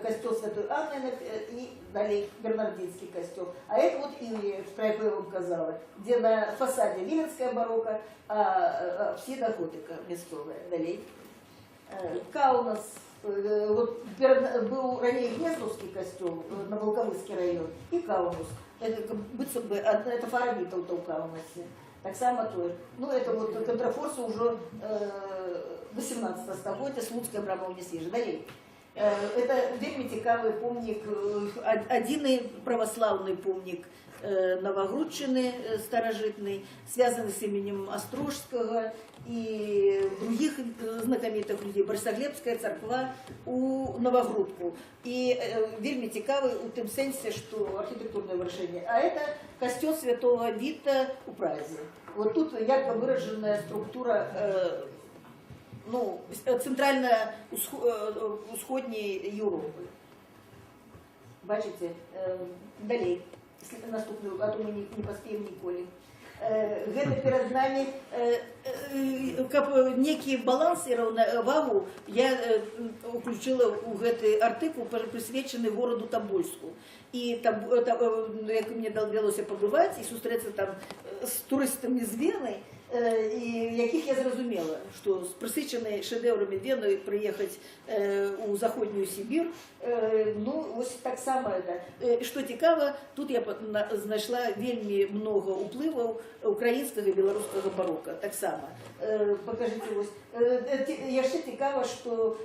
костел Святой Анны и далее Бернардинский костел. А это вот Илья, про яку я вам казала, где на фасаде виленская барокко, а все готика местовая. Далее. Каунас. Вот был ранее Гнездовский костел на Волковыцкий район и Каунус. Это фаравитов у Каунасе. Так само то. Ну, это вот контрафорсы уже 18 стагодия, Слуцкая брамовня свежа. Далее. Это вельми цікавий помник, один православный помник Новогрудчины старожитный, связанный с именем Острожского и других знакомитых людей. Борисоглебская церква у Новогрудку. И вельми цікавый у тем сенсе, что архитектурное выражение. А это костел Святого Вита у Празе. Вот тут ярко выраженная структура центрально-усходней Европы. Бачите, далее. Наступную, а то мы не поспеем ніколи. Гэта перед нами некий баланс и равновагу я включила у гэты артыкул, присвечены городу Тобольску. И там, як мне довелося побывать и сустрэцца там с туристами з Вены, і яких я зрозумела, що з присиченою шедеврами Вени приїхати у Заходню Сибір, ну ось так само це. Що цікаво, тут я знайшла вельми много впливів українського і білоруського барокко, так само. Покажіть ось. Я ще цікаво, що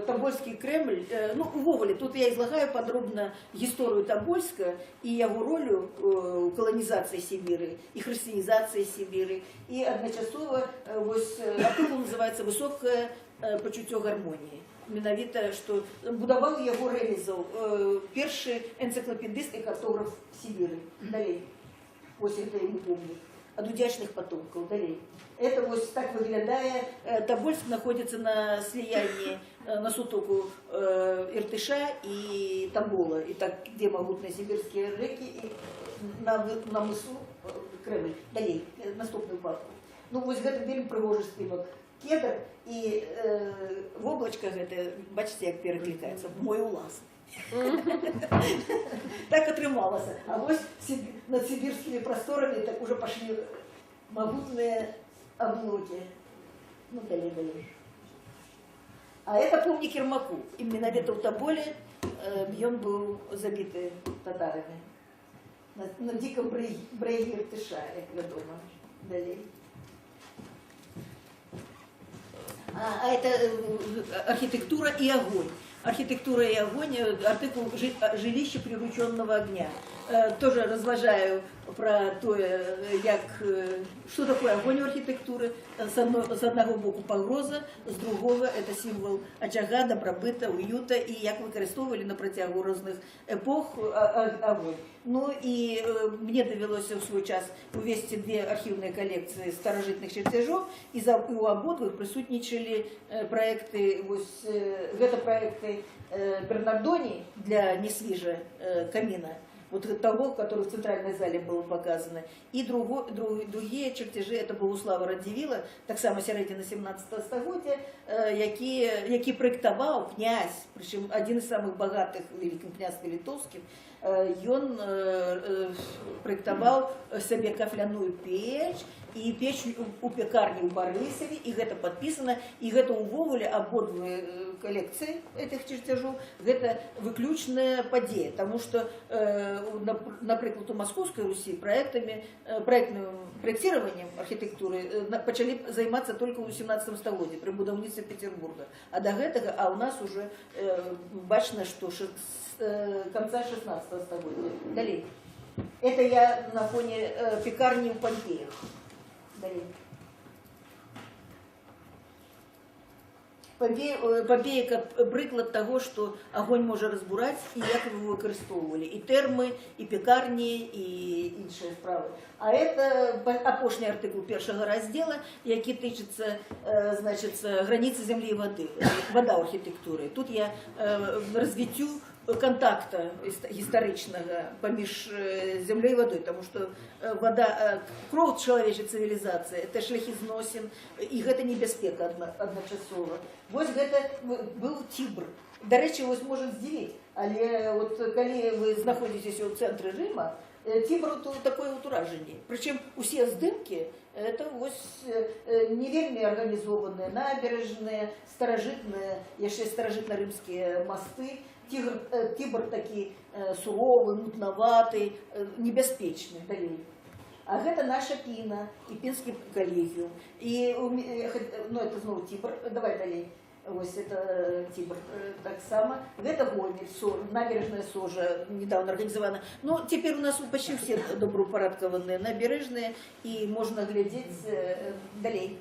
Тобольський Кремль, ну увогуле, тут я излагаю подробно історію Тобольська і його роль у колонізації Сибіри, і християнізації Сибіри, і одночасово ось артикул називається «Високе почуття гармонії». Менавіта, що будував його Релізов, перший енциклопедист і картограф Сибіри. Далее, ось це йому помню. От удячных потомков, далее. Это вот так выглядает. Тобольск находится на слиянии, на сутоку Иртыша и Тамбола. И так, где могутные сибирские реки, и на мысу Кремль. Далее, наступную парку. Ну, вот это вельми пригожий співок. Кедр и в облачках это, бачите, як перекликается, мой улаз. Так отрымалось. А вот над сибирскими просторами так уже пошли могутные облоки. Ну, далее. А это помник Ермаку. Именно где-то в Тоболе он был забит татарами. На диком бреге Иртыша, как дома. Далее. А это архитектура и огонь. Архитектура и огонь, артикул «Жилище прирученного огня». Тоже разважаю про то, что такое огонь в архитектуре. С одного боку погроза, с другого это символ очага, добробыта, уюта, и як використовували на протягу різних епох огонь. Ну и мне довелось в свой час увести две архивные коллекции старожитных чертежов, и у обоих присутничали проекты, это проекты Бернардони для несвіжа камина. вот того, который в центральной зале было показано, и другие чертежи, это Богуслава Радзівіла, так само середина 17 стагоддя, які проектовал князь, причем один из самых богатых, великий князь Литовский, он проектовал себе кафляную печь, и печь у пекарні у Барысаве, и это подписано, и это увогуле ободве коллекции этих чертежов, это выключная подея, потому что, например, у Московской Руси проектным проектированием архитектуры начали заниматься только у 17 столетии при будівництві Петербурга, а до этого, а у нас уже бачно, что конца 16 столетия. Далее. Это я на фоне пекарни у Помпеях. Далее. Помпеи как приклад того, что огонь може розбурати і як його використовували. І терми, і пекарні, і інші справи. А це опошній артикул першого розділу, який тичиться, значить, границі землі і води, вода архітектури. Тут я розвитю контакта историчного поміж землей и водой, потому что вода, кров человечей цивилизации, это шляхи зносин, и это небезпека одночасово. Вот это был Тибр. До речі, ось може здивити, але от коли ви знаходитесь у центрі Рима, Тибр – такое вот уражение. Причем все здымки – это ось не вельми организованные набережные, старожитные, еще старожитно-римские мосты. Тибр такий суровый, мутноватый, небезпечный. Далее. А это наша Піна і Пінський колегіум. І, ну, это знову Тибр. Давай далее. Ось это Тибр так само. Это Гомель, набережная Сожа, недавно организована. Но теперь у нас почти все добропорядкованные набережные, и можно глядеть далее.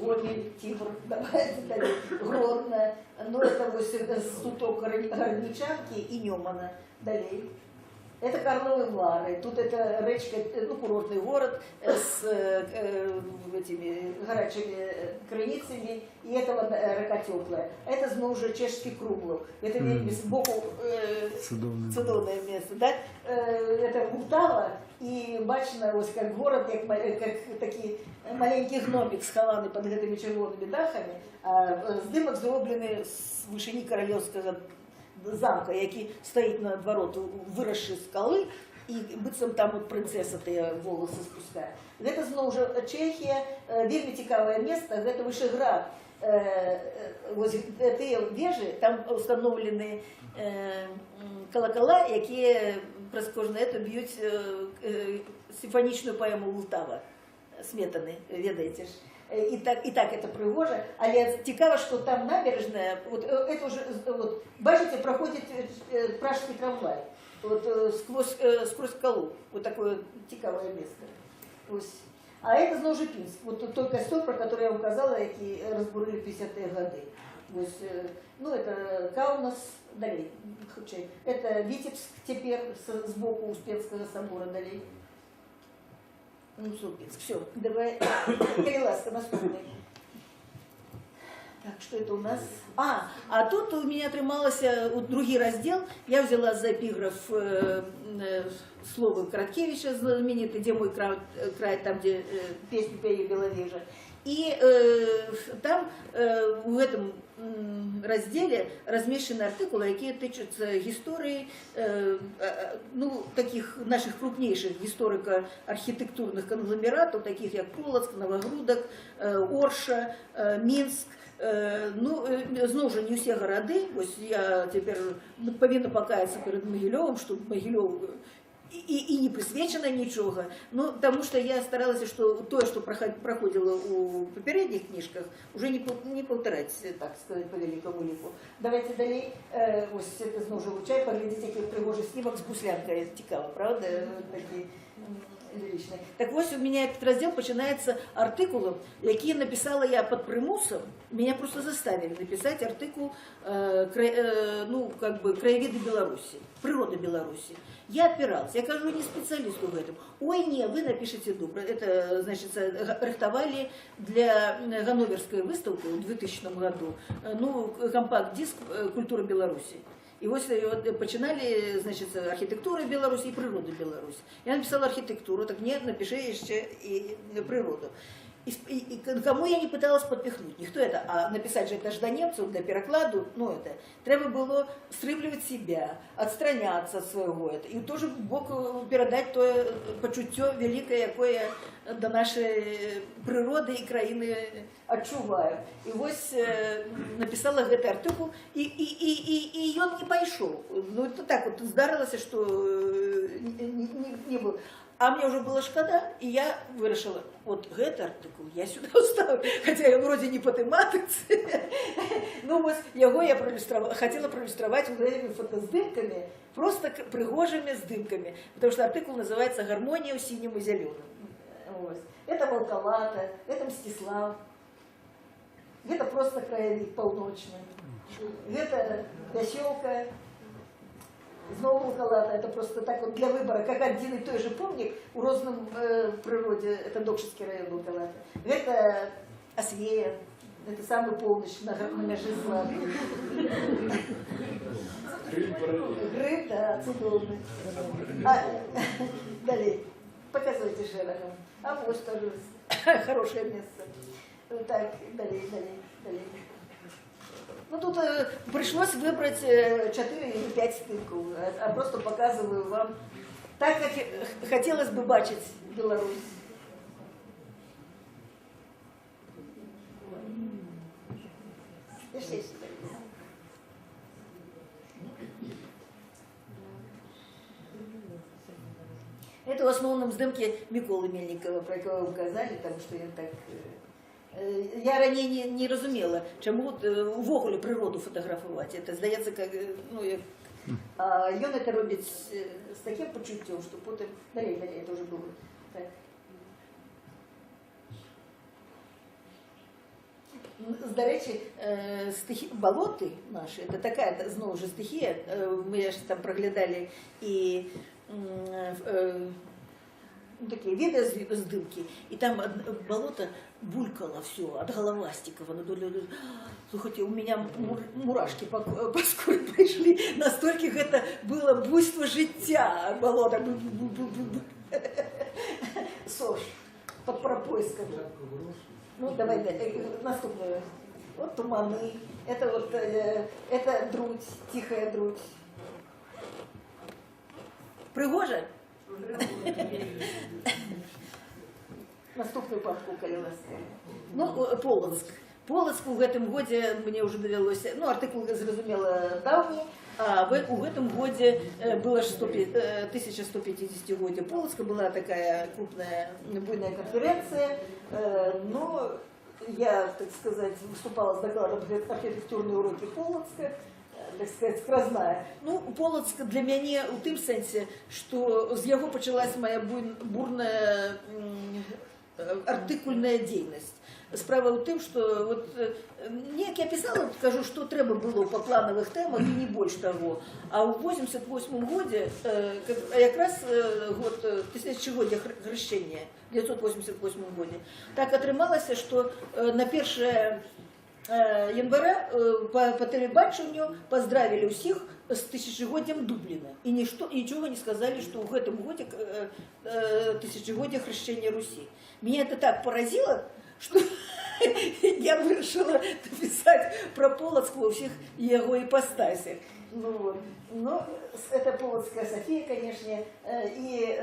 Гомель, Тибр, давайте далее. Гродно, ну это вот стуток Горничанки и Немана. Далее. Это Карловы Вары. Тут это речка, ну, курортный город с этими горячими крыницами, и это вот река теплая. Это снова уже чешский Круглов. Это сбоку цудовное место. Да? Это Ултава, и бачно, ось, как город, как такие маленький гномик схованный под этими червонными дахами, а здымок зроблений з вишині королівського замка, який стоїть на двороту виросши скали, і быццам там от принцеса те волоси спускає. Це знову ж Чехія, вельми цікаве місце, це Вишеград. Ось ті вежі, там встановлені колокола, які праз кожне це б'ють симфонічну поему Ултава Сметани, ведаєте ж. І так это пригоже, але цікаво, що там набережная, вот это уже, вот, бачите, проходит пражский трамвай, вот сквозь скалу, вот такое цікавое место. Ось. А это знову ж Пінськ, вот той костер, про который я вам казала, який розбурили в 50-е годы. Ось, ну, это Каунас, далее, это Витебск теперь сбоку Успенского собора, далее. Ну, Сурпинск. Все, давай. Перелазка наступный. Так, что это у нас? А тут у меня отрималося другий розділ. Я взяла за епіграф слово Краткевича, знаменитый, где мой край, там, где песню пели Беловежа. И там в этом разделе размещены артикулы, які тичуться історії, ну, таких наших крупнейших историко-архитектурных конгломератов, таких як Полоцк, Новогрудок, Орша, Мінськ. Ну, знову ж не всі городи. Ось я тепер повинна покаятися перед Могилевым, що Могилев и не присвячено ничего, ну, потому что я старалась, что то, что проходило у попередних книжках, уже не повторять, так сказать, по великому лику. Давайте далее, ось это знову ж вивчаю, поглядіть, який пригожий снімок з буслянкою, цікаво, правда, такі лиричные. Так вот, у меня этот раздел начинается артикулом, який написала я под примусом, меня просто заставили написать артикул, ну, как бы, краеведы Беларуси, природа Беларуси. Я опиралась, я кажу, не специалисту в этом. Ой, не, вы напишите добро. Это, значит, рихтовали для Ганноверской выставки в 2000 году, ну, компакт-диск «Культура Беларуси». І ось починали, значить, архітектури Білорусі і природи Білорусі. Я написала архітектуру, так ні, напиши ще і природу. И кому я не пыталась подпихнуть, никто это, а написать же это ж до немцев, для перекладу, ну это, треба было стримливать себя, отстраняться от своего, это, и тоже Бог передать то почуття великое, якое до нашей природы и краины отчуваю. И вот написала этот артикул, и он не пошел. Ну это так вот здарилось, что не был. А мне уже было шкода, и я вирішила, от этот артикул я сюди вставлю, хоча я вроде не по тематиці. Ну ось його я хотіла проілюструвати фотоздимками, просто пригожими здимками, потому что артикул называется «Гармония в синем и зеленом». Это Волковата, это Мстислав, это просто краевик полночный, это Веселка. Знову Волковата, это просто так вот для выбора, как один и той же помник у Розном природе, это Докшинский район Волковата. Это Освея, это самый полночь на меже зла. Гриб, да, цудовный. Далее, показывайте широко. А вот тоже хорошее место. Так, далее. Ну тут пришлось выбрать 4 или 5 стыков, а просто показываю вам так, как хотелось бы бачить Беларусь. Это в основном здымки Миколы Мельникова, про якого ви казали, тому що він так... Я раніше не розуміла, чому ввогуле природу фотографувати. Це, здається, як, ну, як... А він це робить з таким почуттям, що потім... Далі, це вже було. Так. До речі, болоти наші, це така, знову ж, стихія, ми ж там проглядали і такие видеоздымки, и там болото булькало все от головастиков. Слушайте, у меня мурашки по скоре пришли, настолько это было буйство життя, болото. Сош, под пропойском. Ну, давай, наступное. Вот туманы, это вот, это друдь, тихая друдь. Пригожа? Наступную папку Калиновская. Ну, Полоцк. Полоцк у гэтым годзе мне уже давялося, ну, артыкул, зразумела, даўні, а у гэтым годзе было 1150-годие Полоцка, была такая крупная буйная конференция, но я, так сказать, выступала с докладом архитектурные уроки Полоцка, так сказать, скразная. Ну, Полоцк для мяне у тым сэнсе, што з яго пачалась моя бурная артыкульная дзейнасць. Справа ў тым, што вот, неяк я пісала, кажу, што трэба было па планавых тэмах і не больш таго. А ў 88-м годзе, якраз год тысячагоддзя хрышчэння, 988 годзе, так атрымалася, што на 1 января по телебаченню поздравили усіх з тысячагоддзям Дубліна. І нічого не сказали, что в этом годе тысячагоддзя хрещения Руси. Меня это так поразило, что я решила написать про Полоцк во всех его ипостасях. Ну, вот. Но это Полоцкая София, конечно, и,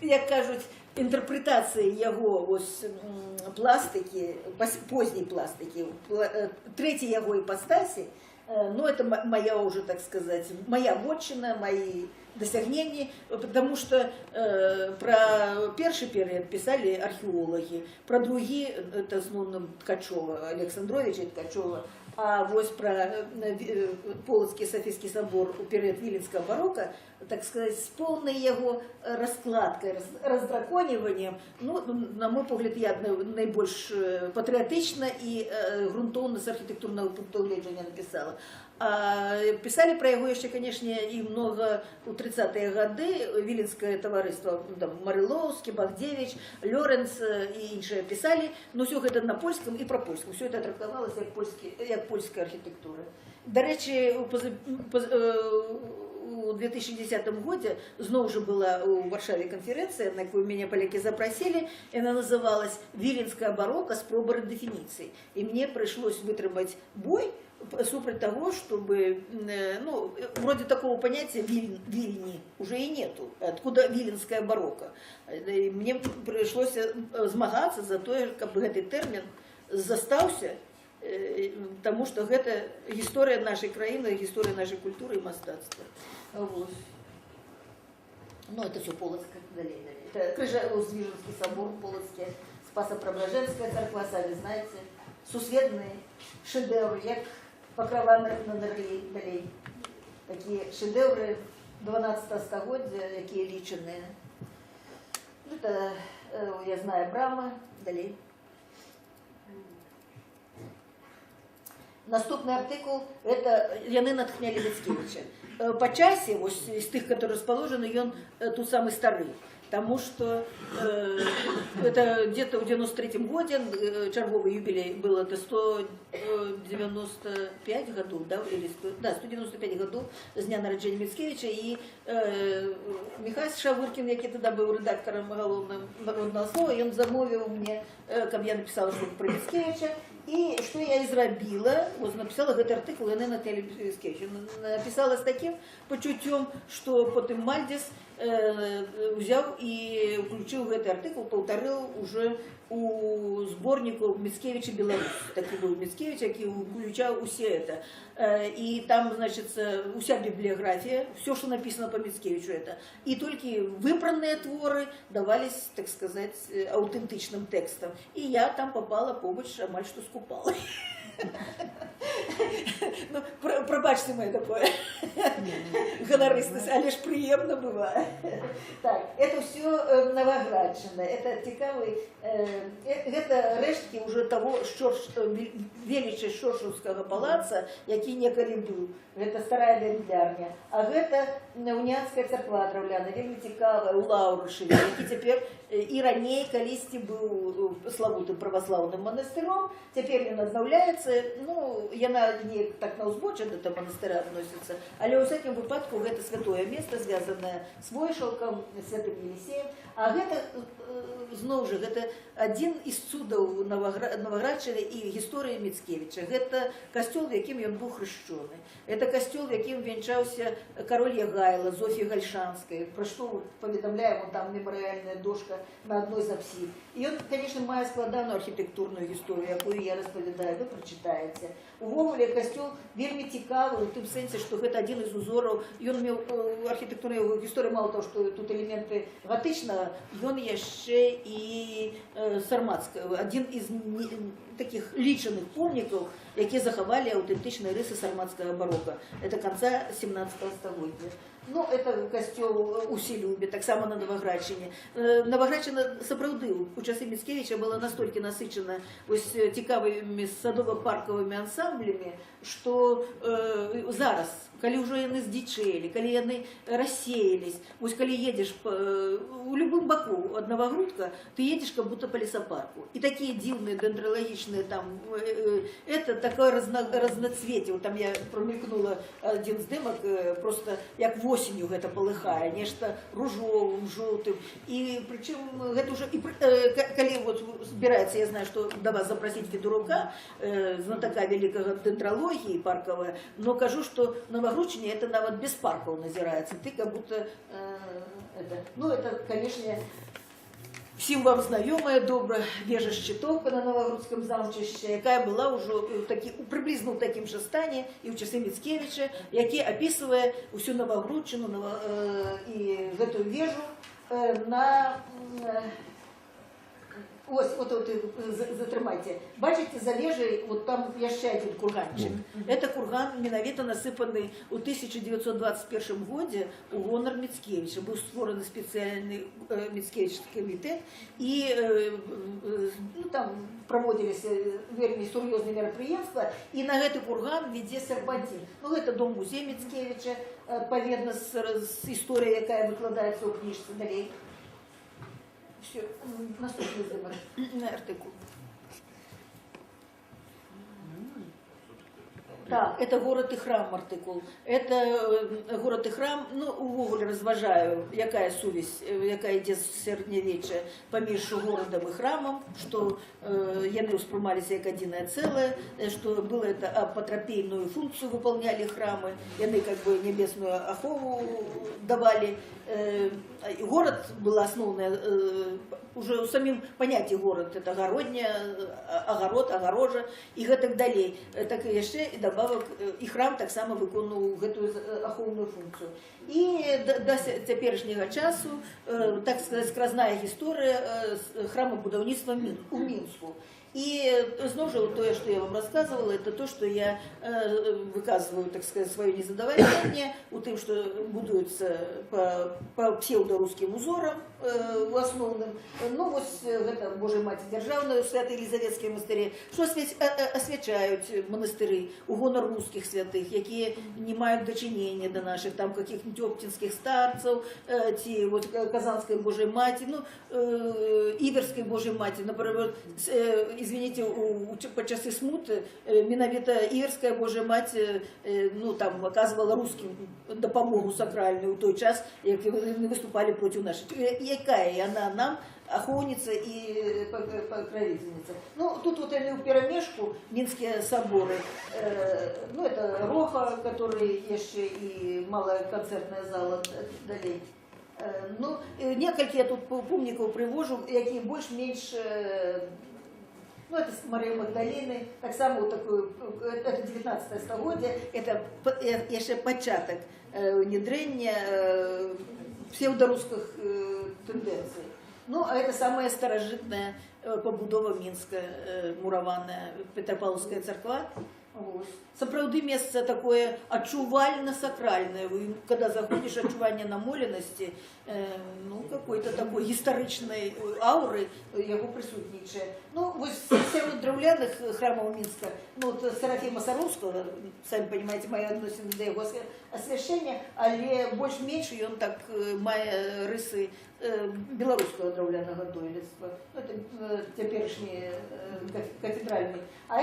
як кажуть, інтерпретація його ось пластики, поздней пластики, третьей его ипостаси, ну, это моя уже, так сказать, моя вотчина, мои досягнения, потому что про первый период писали археологи, про другие, это ну, Ткачева, Александровича Ткачева, а вот про Полоцкий Софийский собор у период Виленского барокко так сказать, з повною його розкладкою, роздраконюванням. Ну, на мой погляд, я найбільш патріотично і ґрунтовно з архітектурного пункту гледження написала. А писали про его еще, конечно, и много у 30-е годы. Виленское товариство, там, Мариловский, Багдевич, Лоренц и іншие писали. Но все это на польском и про польском. Все это трактовалось як польська архітектура. До речі, у 2010 году знову же была у Варшаве конференция, на якую меня поляки запросили, и она называлась «Виленская барокко с пробором дефиниций». И мне пришлось вытрымать бой супротив того, чтобы, ну, вроде такого понятия Вильни уже и нету. Откуда виленская барокко? И мне пришлось змагаться за то, чтобы этот термин застался, потому что это история нашей краины, история нашей культуры и мастацтва. Вот. Ну, это все Полоцкое, далее. Это Крыжово-Здвиженский собор, Полоцкий, Спасо-Преображенская церква, сами знаете, сусветные шедевры, як Покрова на далее. Такие шедевры 12 століття, які лічені. Это, я знаю, Брама, далее. Наступний артикул – это яны натхнялі Міцкевича. По часе, вот, из тех, которые расположены, он тут самый старый. Потому что это где-то в 93-м году, черговый юбилей был, это 195 годов, да, или 195 годов с дня народжения Міцкевича, и Михайло Шавыркин, який тогда был редактором головным народного слова, и он замовил мне, как я написала что-то про Міцкевича, и что я и зробила, вот написала этот артикул, я Наталья Міцкевича. Написала с таким почуттем, что потом Мальдис взял и включил в этот артикул, повторил уже у сборнику Міцкевича Беларусь. Такий был Міцкевич, який включал усе это. И там, значит, уся библиография, все, что написано по Міцкевичу, это. И только выбранные творы давались, так сказать, аутентичным текстом. И я там попала побольше, а что скупала. Ну, пробачте моє такое гонористность, але ж приємно буває. Так, это все Новоградщина, это цікавий, это рештки уже того величия Щоршівського палаца, який некалі быў. Это старая вендлярня. А это уніанська церква драўляна, вельмі цікавая, у Лаўрышеве, які цяпер і раней калісьці быў славутым праваслаўным манастыром, цяпер ён аднаўляецца. Ну, яна не так на узбоче до этого монастыря относится, але у всяком выпадку это святое место, связанное с Войшалком, святым Елисеем. А это, знову же, это один из цудов Новоградщины и истории Міцкевича. Это костел, в яким он был хрещеный. Это костел, в яким венчался король Ягайло, Зофия Гальшанская, про что поведомляем, там мемориальная дошка на одной из апсид. И он, конечно, має складану архітектурну історію, яку я розповідаю, ви прочитаєте. Увогуле костел вельми цікавий, в тим сенсі, що це один із узорів. Він мав архітектурну історію, мало того, що тут елементи готичного, він ще і сарматського, один із таких лічених помників, які заховали аутентичні риси сарматського барокко. Це кінця 17 століття. Ну, это костел у Селюбі, так само на Новоградщині. Новоградщина, сапраўды, у часи Міцкевича була настільки насичена ось цікавими садово-парковими ансамблями, що зараз, коли вже вони здичели, коли вони розсеялись, ось коли їдеш у любом боку от Новогрудка, ты едешь как будто по лесопарку. И такие дивные дендрологичные там, это такое разноцветие. Вот там я промелькнула один здимок, просто як осенью это полыхае, нечто ружовым, желтым. И причем это уже, и, коли вот собирается, я знаю, что до вас запросить Федорука, знатока великого дендрологии парковая, но кажу, что Новогрудчине это навод без парков назирается. Ты как будто это, ну это, конечно, всім вам знайома добра вежа Щитовка на Новогрудском замчище, яка була уже приблизно в таким же стані і в часи Міцкевича, який описує усю Новогрудчину і эту вежу на Ось, от затримайте. Бачите, за вежей, вот там ще один курганчик. Это курган менавіта насыпанный у 1921 году у гонор Мицкевича. Был створен специальный Мицкевичский комитет, и ну, там проводились вельми серьезные мероприятия, и на этот курган веде серпантин. Ну, это дом-музей Мицкевича, поведно с историей, якая выкладывается у книжцы далее. Все, наступний артикул. Так, это город и храм артикул. Это город и храм, ну, увогуле розважаю, якая сувязь, якая ідзе з сярэднявечча паміж горадам і храмам, што яны ўспрымаліся як адзінае цэлае, што было это апатрапейную функцию выполняли храмы, яны как бы небесную ахову давали. Город был основной, уже в самим понятии город, это огородня, огород, огорожа и так далее. Так и еще и добавок, и храм так само выконывал эту аховную функцию. И до теперешнего часу, так сказать, скразная история храмобудаўніцтва у Мінску. И снова же то, что я вам рассказывала, это то, что я выказываю, так сказать, свое незадоволение у тем, что будуется по псевдорусским узорам основным. Ну, вот это Божьей Маті Державної у Свято-Елизаветській монастирі, що освячають монастирі у гонор русских святих, які не мають дочинення до наших, там, каких-нибудь оптинских старців, ті, вот, Казанської Божої Маті, ну, Іверської Божої Маті, наприклад, извините, по часы смуты, менавіта Іверская Божия Мать, ну, там, оказывала русским допомогу сакральную в той час, як вони виступали проти наших. Якая она нам охотница и покровительница. Ну, тут вот они в перемешку, Минские соборы, ну, это Роха, который еще и малая концертная зала далее. Ну, несколько я тут помников привожу, які більш-менш. Ну, это с Марии Магдалины, так само вот такой, это 19 століття, это еще початок внедрения псевдорусских тенденций. Ну, а это самая старожитная побудова Минска, мураванная Петропавловская церква. Сапраўды место такое адчувальна-сакральное. Вы, когда заходишь, адчуванне намоленасці, ну, какой-то такой гістарычнай ауры яго присутнічае. Ну, вось сярод драўляных храмаў Мінска, ну, вот Серафима Саровского, сами понимаете, мои адносіны да яго асвяшчэння, але больш-менш ён так мае рысы белорусского драўлянага дойлідства. Это теперешний кафедральный. А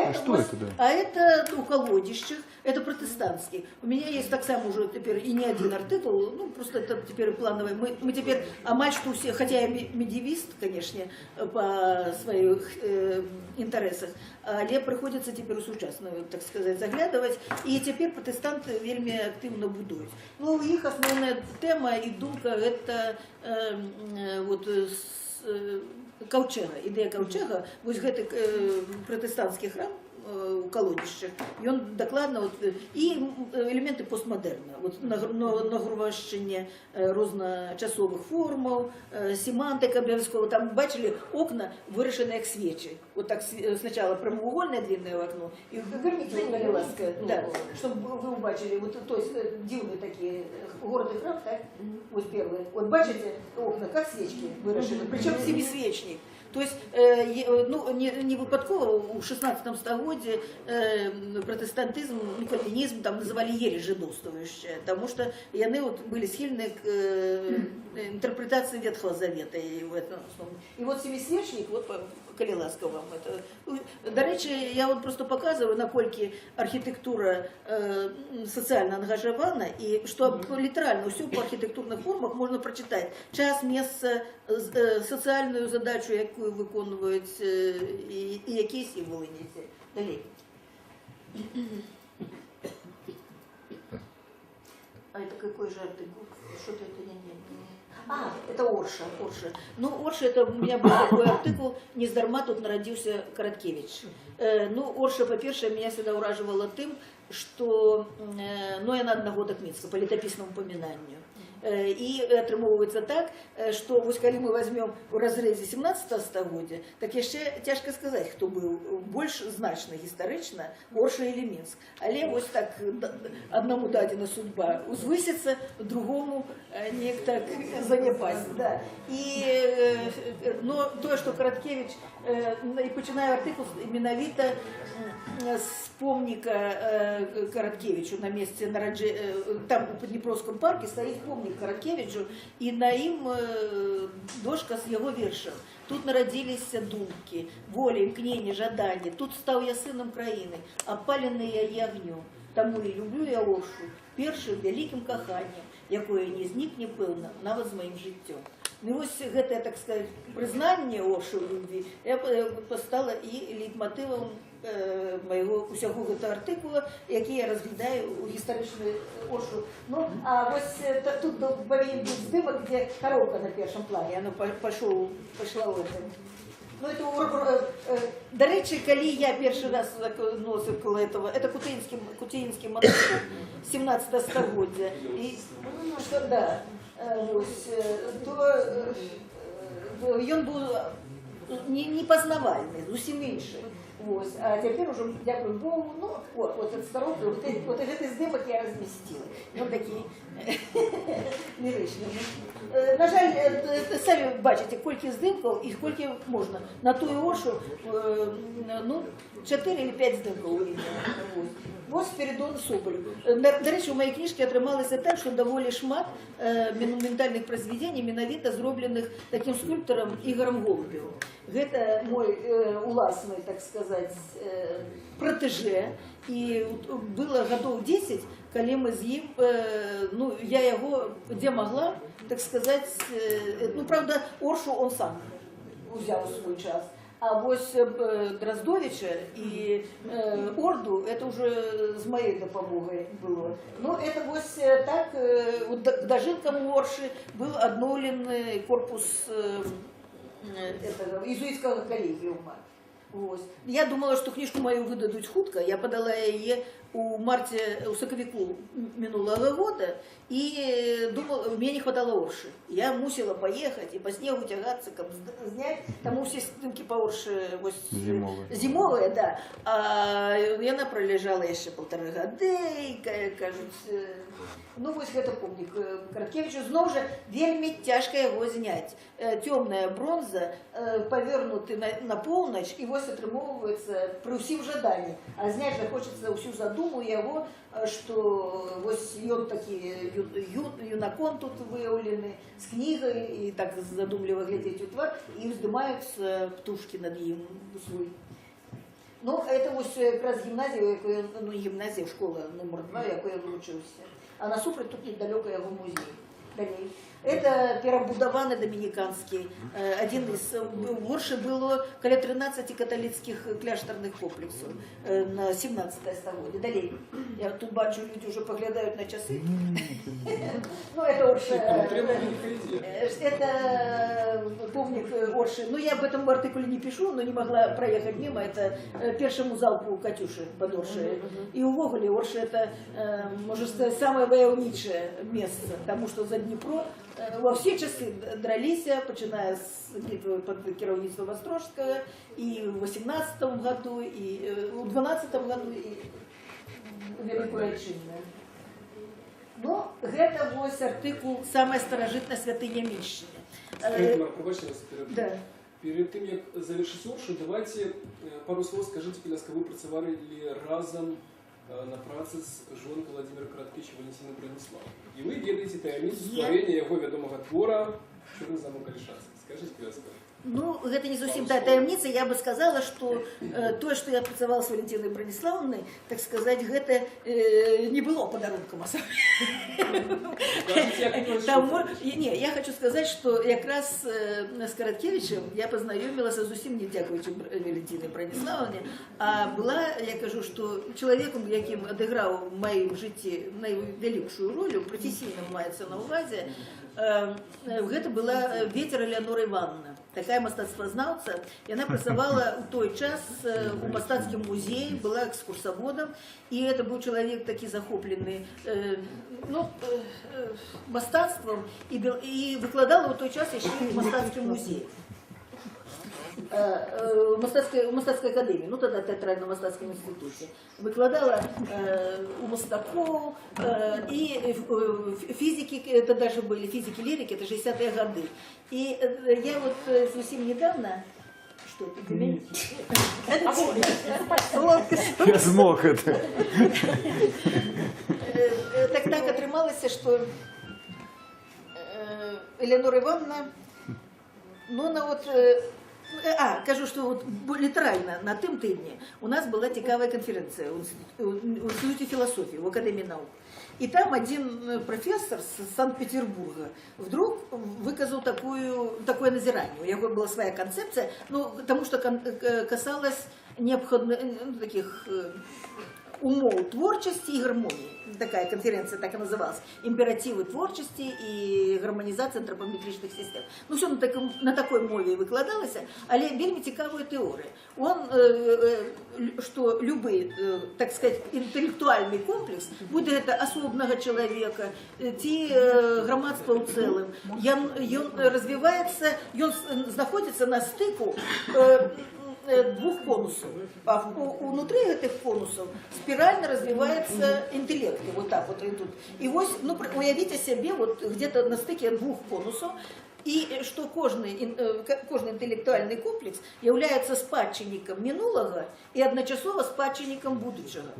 это у колодищах, это протестантский. У меня есть так само уже теперь и не один артикул, ну просто это теперь плановый. Мы теперь, амаль что все, хотя я медиевист, конечно, по своих интересах, але приходится теперь сучасную, так сказать, заглядывать. И теперь протестанты вельми активно будуют. Ну, их основная тема и думка это вот Каўчэга, ідэя Каўчэга, вось гэты пратэстанцкі храм у колодищах, и он докладно вот, и элементы постмодерна, вот нагрувашчэнне розначасовых формаў, семантика обовязково, там бачили окна вырашены як свечи, вот так сначала прямоугольное длинное окно, и верните вот Галиласское, да, чтобы вы убачили, вот то есть дивные такие город и храм, так, вот первые, вот бачите окна как свечки вырашены, причем семисвечник. То есть, ну, не выпадково у 16 столетии протестантизм, ну, кальвинизм там называли ересь жидовствующая, потому что яны вот были схильны к интерпретации Ветхого Завета. И вот семисвечник, вот калі ласка вам это. До речі, я вот просто показываю, наколькі архітектура социально ангажирована, и что литерально все по архитектурных формах можно прочитать. Час, место, социальную задачу, якую виконують, і які символи несе. Далі. А это какой же артикул? Что-то это не. А, это Орша. Ну, Орша, это у меня был такой артикул, нездарма тут народился Короткевич. Ну, Орша, по-перше, меня всегда ураживала тем, что, ну, я на одного так Минска, по летописному упоминанию. І атрымоўваецца так, што вось калі мы возьмем у разрэзе 17 стагоддзя, так яшчэ цяжка сказаць, хто быў больш значна гістарычна, Орша или Мінск. Але вось так аднаму дадзена судьба узвысіцца, другому неяк так заняпасць. Да. Но тое, што Караткевіч, і пачынаю артыкул менавіта з помніка Караткевічу на месцы там у Падніпровскім парку стаіць помнік Караткевічу, і на ім дошка з яго вершаў. Тут нарадзіліся думкі, воля, імкненне, жаданне. Тут стаў я сынам краіны, апалены яе агнём. Таму і люблю я Оршу першым вялікім каханнем, якое не знікне, пэўна, нават з маім жыццём. Ну вось гэтае, так сказать, прызнанне Оршы ў любві стала і лейтматывам майго усяго гэтага артыкула, які я разглядаю у гістарычную Оршу. Ну, а вось тут павінен быць здымак, дзе кароўка на першым плане, яно пайшла ў этом. Ну, это, дарэчы, калі я першы раз носив коло этого, это Кутеінскі монастыр 17 стагоддзя, і, да, ось, то ён быў непазнавальны, зусім іншы. Ось, а цяпер уже, дякую Богу, ну, вот этот старок, вот гэты здымак я разместила. Ён такі лірычны. На жаль, самі бачыце, колькі здымкаў і колькі можна. На тую Оршу, ну, 4 или 5 здымкаў у імя. Вось Спірідон Соболь. Дарэчы, у маёй кніжкі атрымалася так, што даволі шмат монументальных произведений менавіта зробленых таким скульптарам Ігорам Голубевым. Гэта мой уласны, так сказать, пратэжэ. І было гадоў 10, калі мы з ім, ну, я яго, дзе магла, так сказать, ну, правда, Оршу он сам узяў свой час. А вось Дроздовича и Орду, это уже с моей допомогой было. Но это вось так, вот к дожиткам Орши был обновлен корпус этого иезуитского коллегиума. Вот. Я думала, что книжку мою выдадут хутка. Я подала ее у сакавіку минулого года, и думала, мне не хватало Орши. Я мусила поехать и по снегу тягаться, как снять. Там все снимки по Орши зимовые, да. А яна пролежала еще 1,5 года, кажется. Ну, вось гэта помнік Караткевічу. Зноў жа, вельмі цяжка яго зняць. Цёмная бронза, павернуты на поўнач, і вось атрымоўваецца пры ўсім жаданні. А зняць жа хочацца ўсю задуму яго, што вось ён такі юнакон тут выяўлены, з кнігай, і так задумліва глядзець у твар, і ўздымаюцца птушкі над ім свой. Ну, это вось якраз гімназія, ну, гімназія, школа номер 2, якой я вывучыўся. А насупраць тут недалёка яго музей. Далей. Это перабудаваны доминиканский. Один из Орши было каля 13 католицких кляштарных комплексов на 17 стагоддзе. Далей. Я тут бачу, люди уже поглядают на часы. Ну, это Орши. Это помник Орши. Ну, я об этом артикуле не пишу, но не могла проехать мимо. Это першему залпу Катюши под Орши. И увогуле Орши это, можно сказать, самое ваяўнічае место, потому что за Днепро во все часы драліся, пачиная с битвы под кіраўніцтвом Острожского, и в 18 году, и в 12 году, и в Великую Отчинную. Но гэта вось артыкул «Самая старажытная святыня Мішчыны». Да. Перед тем, как завершить Оршу, давайте пару слов скажите, пожалуйста, вы працавали разом на працы з жонкой Владимира Караткевича Валентины Бронислава. И вы ведаете таямніцу стварэння яго вядомага твора «Чорны замок Алішацкі». Скажите, пожалуйста. Ну, гэта не зусім та таямніца. Я бы сказала, что то, что я працавала с Валентиной Брониславовной, так сказать, гэта не было подарунком Не, я хочу сказать, что якраз с Караткевичем я познаёмілася зусім не дзякуючы Валентине Брониславовне, а была, я кажу, что человеком, якім адыграў у маім жыцці найвялікшую ролю, професійна маецца на увазе, гэта была Ветер Элеонора Ивановна, такая мастацтвазнаўца. Яна працавала ў той час у мастацкім музеі, была экскурсаводам, і это быў чалавек такі захоплены мастацтвам і выкладала ў той час яшчэ ў мастацкім музеі. Мастацкай акадэміі, ну тогда тэатральна-мастацкім інстытуце. Выкладала у мастакоў і фізікі, тогда же были фізікі-лірыкі, это 60-е гады. И я вот совсем недавно... Что, ты для меня? Я смог это. Так атрымалася, что Элеонора Ивановна, ну она вот... кажу, что вот литерально на тым тыдні у нас была цікавая конференция в Институте философии, в Академии наук. И там один профессор с Санкт-Петербурга вдруг выказал такое назирание. У него была своя концепция, ну, потому что касалось таких умов творчести и гармонии. Такая конференция так и называлась. Императивы творчести и гармонизация антропометричных систем. Ну, все на такой мове и выкладалось, але вельми цікавая теория. Он, что любой, так сказать, интеллектуальный комплекс, будь это особного человека, ті громадства в целом, он развивается, он находится на стыку двух конусов. А внутри этих конусов спирально развивается интеллект. Вот так вот идут. И вот, ну, уявите себе, вот где-то на стыке двух конусов, и что кожный интеллектуальный комплекс является спадчинником минулого и одночасово спадчинником будущего.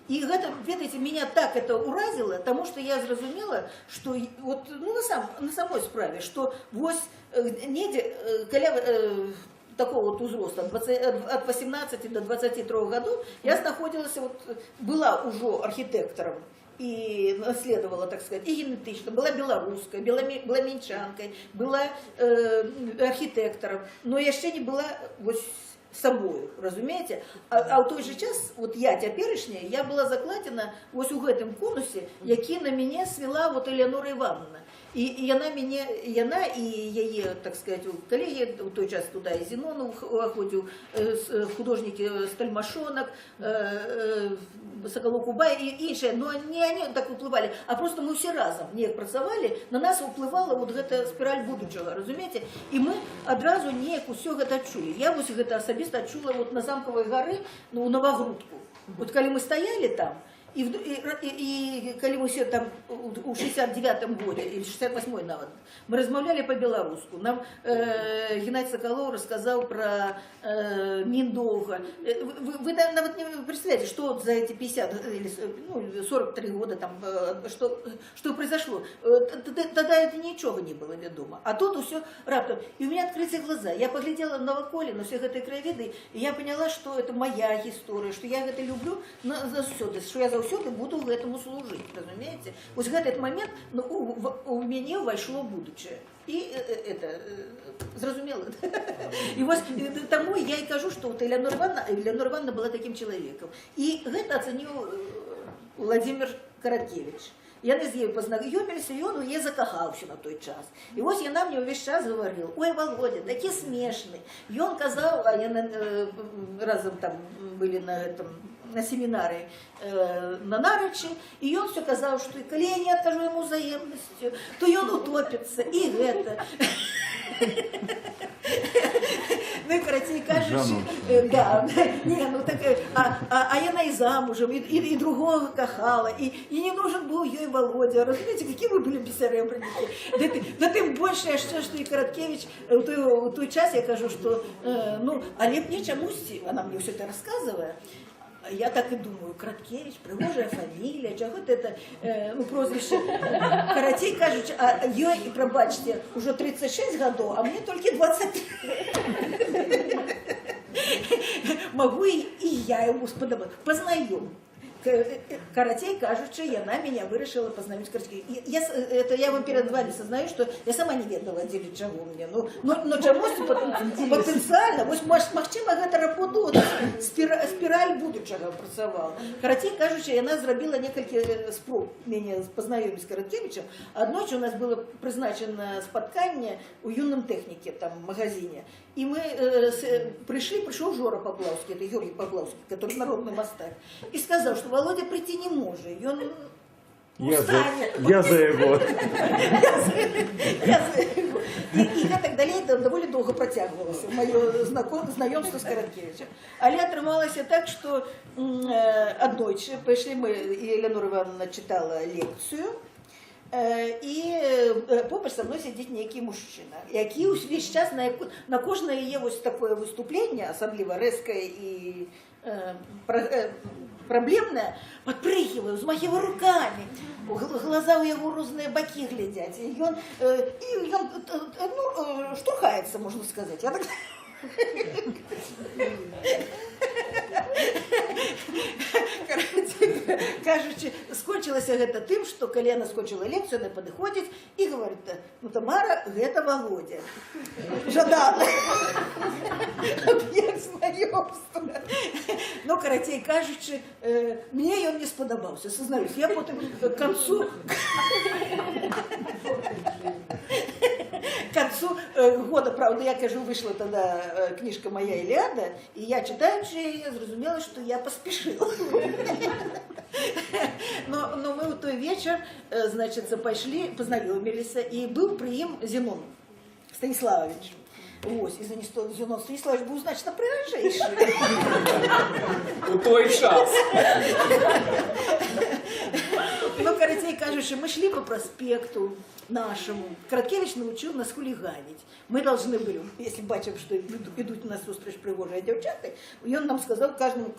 И это, видите, меня так это уразило, потому что я зразумела, что вот, ну, на самой справе, что вот неде, такого вот возраста, от 18 до 23 годов, я находилась, вот, была уже архитектором и наследовала, так сказать, и генетично, была белорусской, была минчанкой, была архитектором, но я еще не была вот собою, разумеете? А в той же час, вот я теперешняя, я была закладена вот у гэтым конусе, які на меня свела вот Элеонора Ивановна. И она и ее, так сказать, коллеги, в той час туда и Зенонов ходил, художники Стальмашонок, Соколов Кубай и іншие, но не они так уплывали, а просто мы все разом не працавали, на нас уплывала вот эта спираль будущего, разумеете? И мы одразу не все это чули. Я вот это особисто чула вот на Замковой горы, ну, у Новогрудку. Вот когда мы стояли там, и когда мы все там у 69-м году, или 68-й нават, мы размовляли по-белоруску. Нам Геннадий Соколов рассказал про Миндолга. Вы нават не представляете, что за эти 50 или 43 года там, что произошло. Тогда это ничего не было ведомо. А тут все раптом. И у меня открылись глаза. Я поглядела на Новоколе, на всех этой краеведы, и я поняла, что это моя история, что я это люблю заўсёды, что я заўсёды буду этому служить, разумеете? Вот в этот момент у меня вошло будущее. И это, зразумело. И вот тому я и кажу, что вот Элеонора Ивановна была таким человеком. И это оценил Владимир Короткевич. Яны з ёй пазнаёміліся, і ён у яе закахаўся на той час. І вось яна мне ўвесь час гаварыла: ой, Володя, такі смешны. Ён казаў, а яны разам там былі на семінары на Нарычы, і ён все казаў, што калі я не адкажу яму взаемнасцю, то ён утопіцца, і гэта. Ну, карацей кажучи, да, не, ну так, а яна и замужем, и другого кахала, и не нужен был ей Володя. Разумеете, какие мы были бессеребренники. Да тем больше, яшчэ, что и Короткевич, в той час я кажу, что, ну, але мне чамусьці, она мне все это рассказывая, я так и думаю, Короткевич, пригожая фамилия, чего-то это, ну, прозвище. Каратей, кажучи, а ей, пробачьте, уже 36 годов, а мне только 23. Могу и я ему сподобать. Познаем. Карацей кажучи, яна меня вырашила познаёміць карацей. Я вам перед вами сознаю, что я сама не ведала, дзеля чаго мне. Но чамусь патэнцыяльна, вось магчыма, гэта работу спіраль будучага працавала. Карацей кажучи, яна зрабіла некалькі спроб мяне познаёміць з Караткевічам. Аднойчы у нас было прызначана спатканне у юным тэхніке, там, магазине. И мы пришел Жора Поплавский, это Георгий Поплавский, который народный мастак, и сказал, что Володя прийти не может, и он устанет. Я за его. Я за его. И так далее, это довольно долго протягивалось, мое знакомство с Караткевичем. Але атрымалася так, что аднойчы пришли мы, и Элеонора Ивановна читала лекцию, і побач со мной сидить некий мужчина, які увесь час на кожне яе вось такое выступленне, асабліва рэзкае і праблемнае, падпрыгиваю, взмахиваю руками, глаза у яго розныя бакі глядзяць, і ён штурхаецца, можна сказаць. Я так... Кажучи, скончылася гэта тым, што калі яна скончыла лекцыю, яна падыходзіць і говорит: ну, Тамара, гэта Володя. Жадана. Аб'ект знаёмства. Ну, карацей кажучы, мне ён не спадабаўся, сознаюсь. Я потым к концу года, правда, я кажу, вышла тогда книжка моя «Илиада», и я, читаючи ее, зразумела, что я поспешила. Но мы в той вечер, значит, пошли, познакомились, и был при им Зенон Станиславович. Ось, і Зенон Станиславович був значно пригожейший. У той час. Ну, короче, кажучи, мы шли по проспекту нашему. Краткевич научил нас хулиганить. Мы должны были, если бачим, что идут на зустріч пригожие девчата, и он нам сказал каждому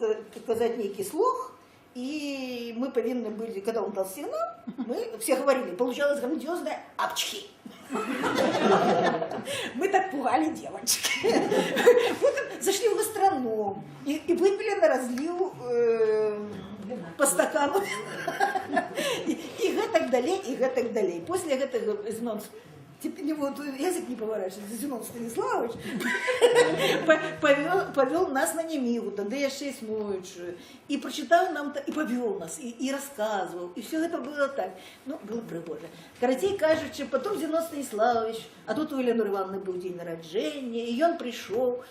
сказать некий слог, и мы повинны были, когда он дал сигнал, мы все говорили, получалось грандиозное «апчхи». Мы так пугали девочки. Потом зашли в гастроном и выпили на разлив по стакану. И гэтак далей, и гэтак далей. После гэтага Зенон, язык не поворачивается, Зенон Станиславович повел нас на Немигу, тогда яшчэ існуючую, и прочитал нам, и повел нас, и рассказывал, и все это было так. Ну, было пригоже. Карацей кажучи, потом Зенон Станиславович, а тут у Елены Ивановны был день народжения, и он пришел,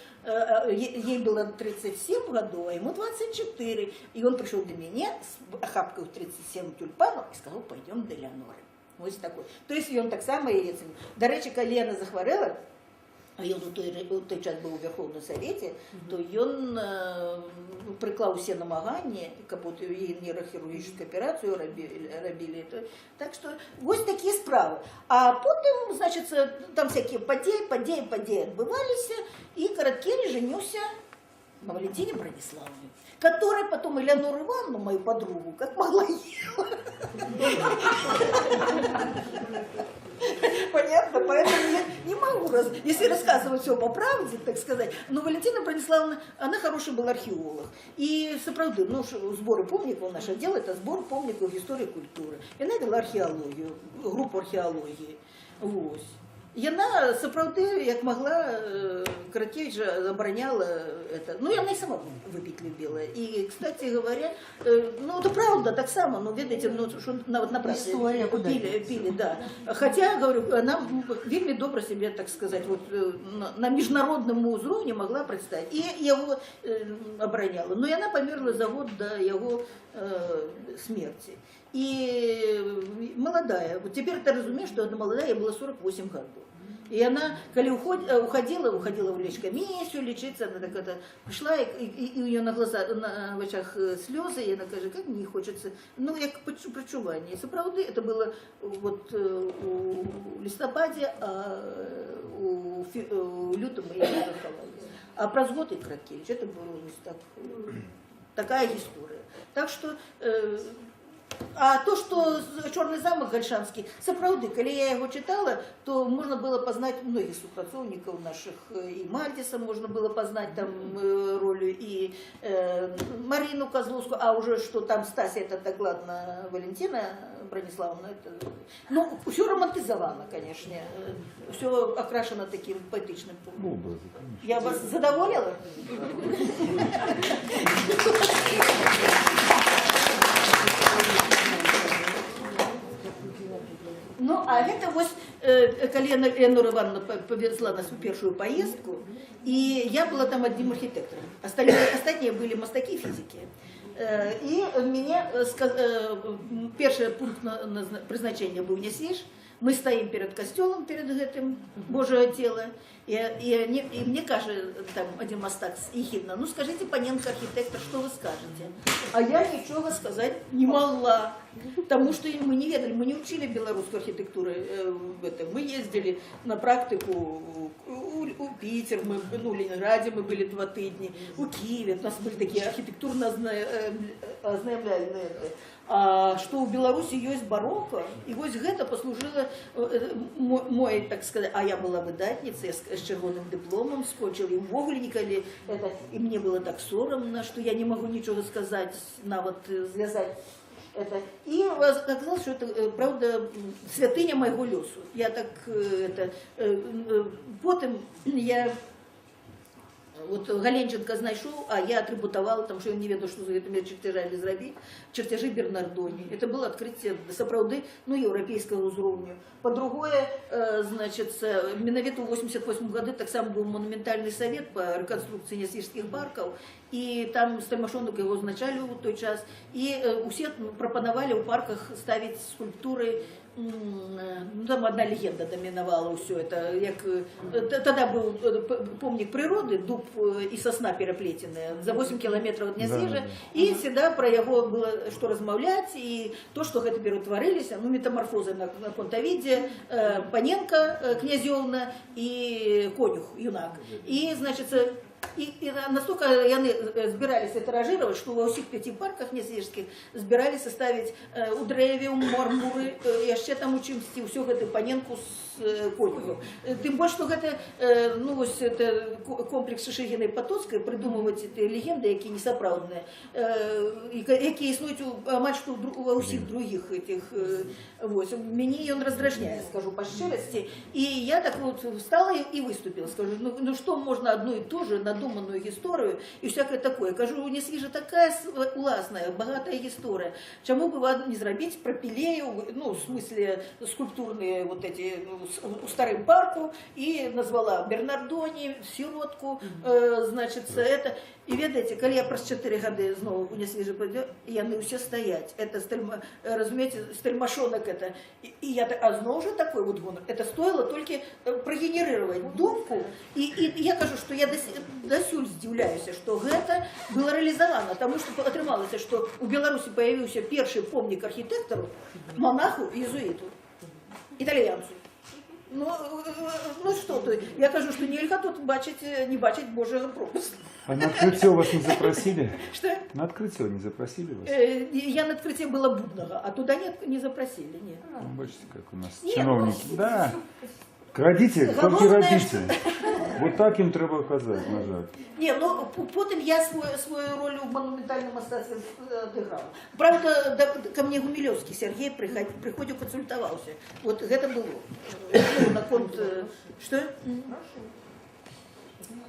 ей было 37 годов, а ему 24, и он пришел до меня с охапкой 37 тюльпанов и сказал: пойдем до Элеоноры. Ось такой. То есть ён так само яе цаніў. До речі, калі яна захварэла, а ён у той час быў у Верховным Савеце, то ён прыклаў усе намаганні, каб ей нейрахірургічную аперацыю рабілі. Так што вось такія справы. А потым, значит, там всякие падзеі адбываліся, і Караткевич женился на Валентине Брониславовне, которая потом Элеонору Ивановну, мою подругу, как могла ела. Понятно? Поэтому я не могу, если рассказывать все по правде, так сказать. Но Валентина Брониславовна, она хороший был археолог. И сапраўды, ну, сборы помников наш отдел, это сбор помников истории культуры. И она вела археологию, группу археологии. Вот. Яна, сапраўды, як могла, Караткевич обороняла это. Ну, яна и сама выпить любила. И, кстати говоря, ну, это правда, так само, но, видите, ну, что на праце пили, да. Хотя, говорю, она вельми добро себе, так сказать, вот, на международном уровне могла представить. И его обороняла. Но и она померла за год до его смерти. И молодая, вот теперь ты разумеешь, что она молодая, ей было 48 годов. И она, когда уходила в лечкомиссию лечиться, она так это пришла, и у нее на глазах, в очах слезы, и она говорит: как мне хочется, ну, як прочувание. Сапраўды, это было вот у листопаде, а у лютом я не заховалась. А праз год и Краткевич, это было так, такая история. Так что А то, что «Черный замок» Гальшанский, сапраўды, когда я его читала, то можно было познать многих супрацовников наших, и Мальдиса можно было познать там роль, и Марину Козловскую, а уже что там Стася, это докладно Валентина Брониславовна, это, ну, все романтизовано, конечно, все окрашено таким поэтичным. Образы, конечно. Я вас задоволила? Ну, а это вот, коли Эльнора Ивановна повезла нас в первую поездку, и я была там одним архитектором. Остальные были мастаки физики. И меня первый пункт призначения был не свеж. Мы стоим перед костелом, перед этим Божие тело, и мне кажется, там один мастак ехидно, ну скажите, Паненко, архитектор, что вы скажете? А я ничего сказать не могла, потому что мы не ведали, мы не учили белорусскую архитектуру, мы ездили на практику у Питера, мы, ну, в Ленинграде мы были 2 тыдні, у Киеве, у нас были такие архитектурно ознайомляльные. А что у Беларуси есть барокко, и вот это послужило мой, так сказать, а я была выдатницей, с червоным дипломом скончила, и увогуле николи это, и мне было так соромно, что я не могу ничего сказать, на вот звязать это. И оказалось, что это, правда, святыня моего лесу. Я так, это, потом я... Вот Галенченко знайшов, а я атрибутовала, там, что я не ведала, что за этими чертежами зробить, чертежи Бернардоні. Это было открытие, сапраўды, ну, европейского уровня. По-другое, значит, менавіта ў 88 году так само был монументальный совет по реконструкции несвежских парков, и там Стальмашонок его узначали в той час, и усе пропоновали в парках ставить скульптуры. Ну, там одна легенда доминовала все это. Тогда был помник природы, дуб и сосна переплетенные за 8 километров от Нясвежа, и всегда про его было что размовлять, и то, что это перетворились, ну, метаморфозы на Понтовиде, Паненко, князевна и Конюх, юнак. И, значит, и настолько яны збираліся тиражировать, что во всех 5 парках несвежских збирались ставить у древе, у мармуры, яшчэ там у чымсьці, ўсё гэта Паненку с Конюхом. Тем больше, что это, ну, вот это комплекс Шишигина и Потоцкой, придумывать эти легенды, які несапраўдныя, які існуюць амаль што ва ўсіх других этих. Вот. Мяне ён раздражняе, скажу по шчырасці. И я так вот встала и выступила, скажу, ну что можно одно и то же, надуманную историю и всякое такое. Кажу, у Нясвежа такая уласная, богатая история. Чему бы вы не зробить пропилею, ну, в смысле, скульптурные вот эти, у старым парку, и назвала Бернардоні, Сиротку, значит, это. И ведаете, коли я праз 4 года снова у Нясвежа пойду, яны все стоять. Это, разумеете, Стальмашонок это. И я так, а снова же такой вот гонор. Это стоило только прогенерировать думку. И я кажу, что я досюль здивляюсь, что это было реализовано. Потому что отрымалось, что у Беларуси появился первый помник архитектору, монаху, иезуиту, итальянцу. Ну что ты, я кажу, что нельзя тут не бачить Божьего пропуска. А на открытие вас не запросили? Что? На открытие не запросили вас? Я на открытие была Будного, а туда нет, не запросили, нет. Ну, бачите, как у нас Нет, чиновники. ну, Да. Родители, только Головне, родители. Вот так им треба казать, на жаль. Не, ну потом я свою роль в монументальном остатке отыграла. Правда, ко мне Гумилевский Сергей приходил, консультовался. Вот это было. Ну, на конт, что?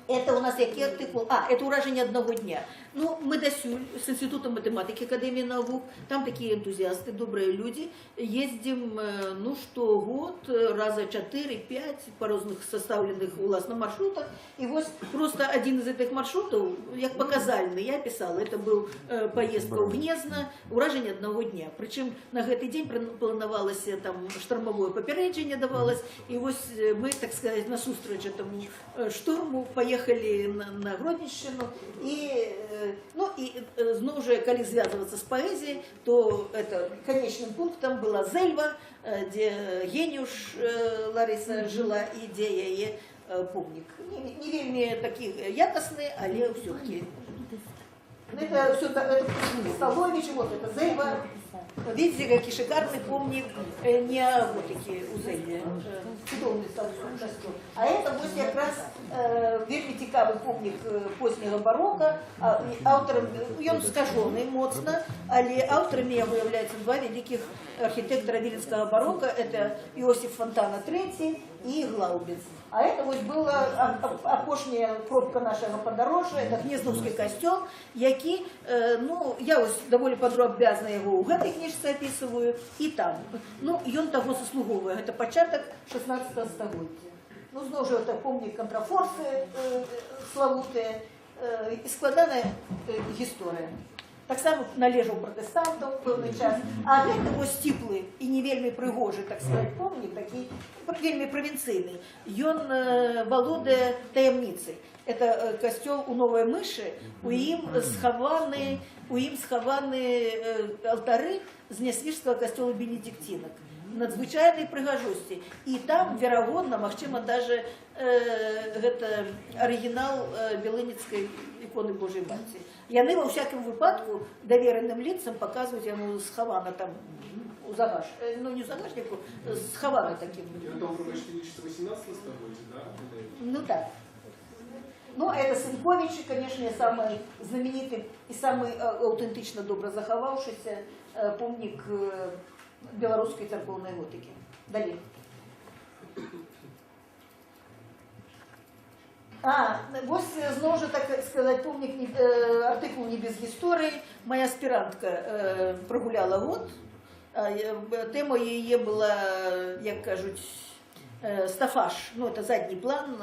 Это у нас який артикул? А, это уражение одного дня. Ну, мы досюль с Институтом математики Академии наук, там такие энтузиасты, добрые люди, ездим, ну, что год, раза 4-5 по разных составленных у нас на маршрутах. И вот просто один из этих маршрутов, як показальный, я писала, это был поездка в Гнезно, уражение одного дня. Причем на этот день планировалось там штормовое попереджение давалось, и вот мы, так сказать, насустрач этому шторму поехали на Гродненщину, и ну и снова же, коли связываться с поэзией, то это конечным пунктом была Зельва, где Гениуш Лариса жила, и где яе помник. Не вельми такие якостные, але все-таки. Это все это Столович, вот это Зельва, Видите, какой шикарный помник не готики у Зелі, чудовний костюм. А это вот как раз вельмі цікавий помник позднего барока. Автором, ён скажений моцно, але авторами его являются два великих архитектора виленского барокко, это Иосиф Фонтана III и Глаубиц. А это вот была апошняя пробка нашего подорожжя, это Гнездовский костел, який, ну, я ось доволі подробно його у гэтай книжцы описываю, и там. Ну, ён того заслуговує, это початок 16 століття. Ну, знову ж, это помник контрафорсы славутые, і складана історія. Так само належав протестантам в певний час. А гэта ось сціплы і не вельмі прыгожы, так сказать, помнік, такі вельмі правінцыйны. Ён валодае таямніцай. Это касцёл у Новой Мыши, у ім схаваны алтары з нясвіжскага касцёла бенедиктинок. Надзвычайнай прыгажосці. І там, верагодна, магчыма, даже гэта арыгінал Белынецкай іконы Божьей Матці. Яны ва всякім выпадку давераным лицам показваюць, яно схавана там у загаш, ну не у загашнику, схавана таким. Это он промышленник 18 столетия, да? Ну так. Ну, это Сенковичи, конечно, самый знаменитый и самый аутентично добро заховавшийся помник белорусской церковной готики. Далее. Вот знову ж, так сказать, помник, артикул не без истории. Моя аспірантка прогуляла год. Тема її була, як кажуть, стафаж. Ну, это задній план,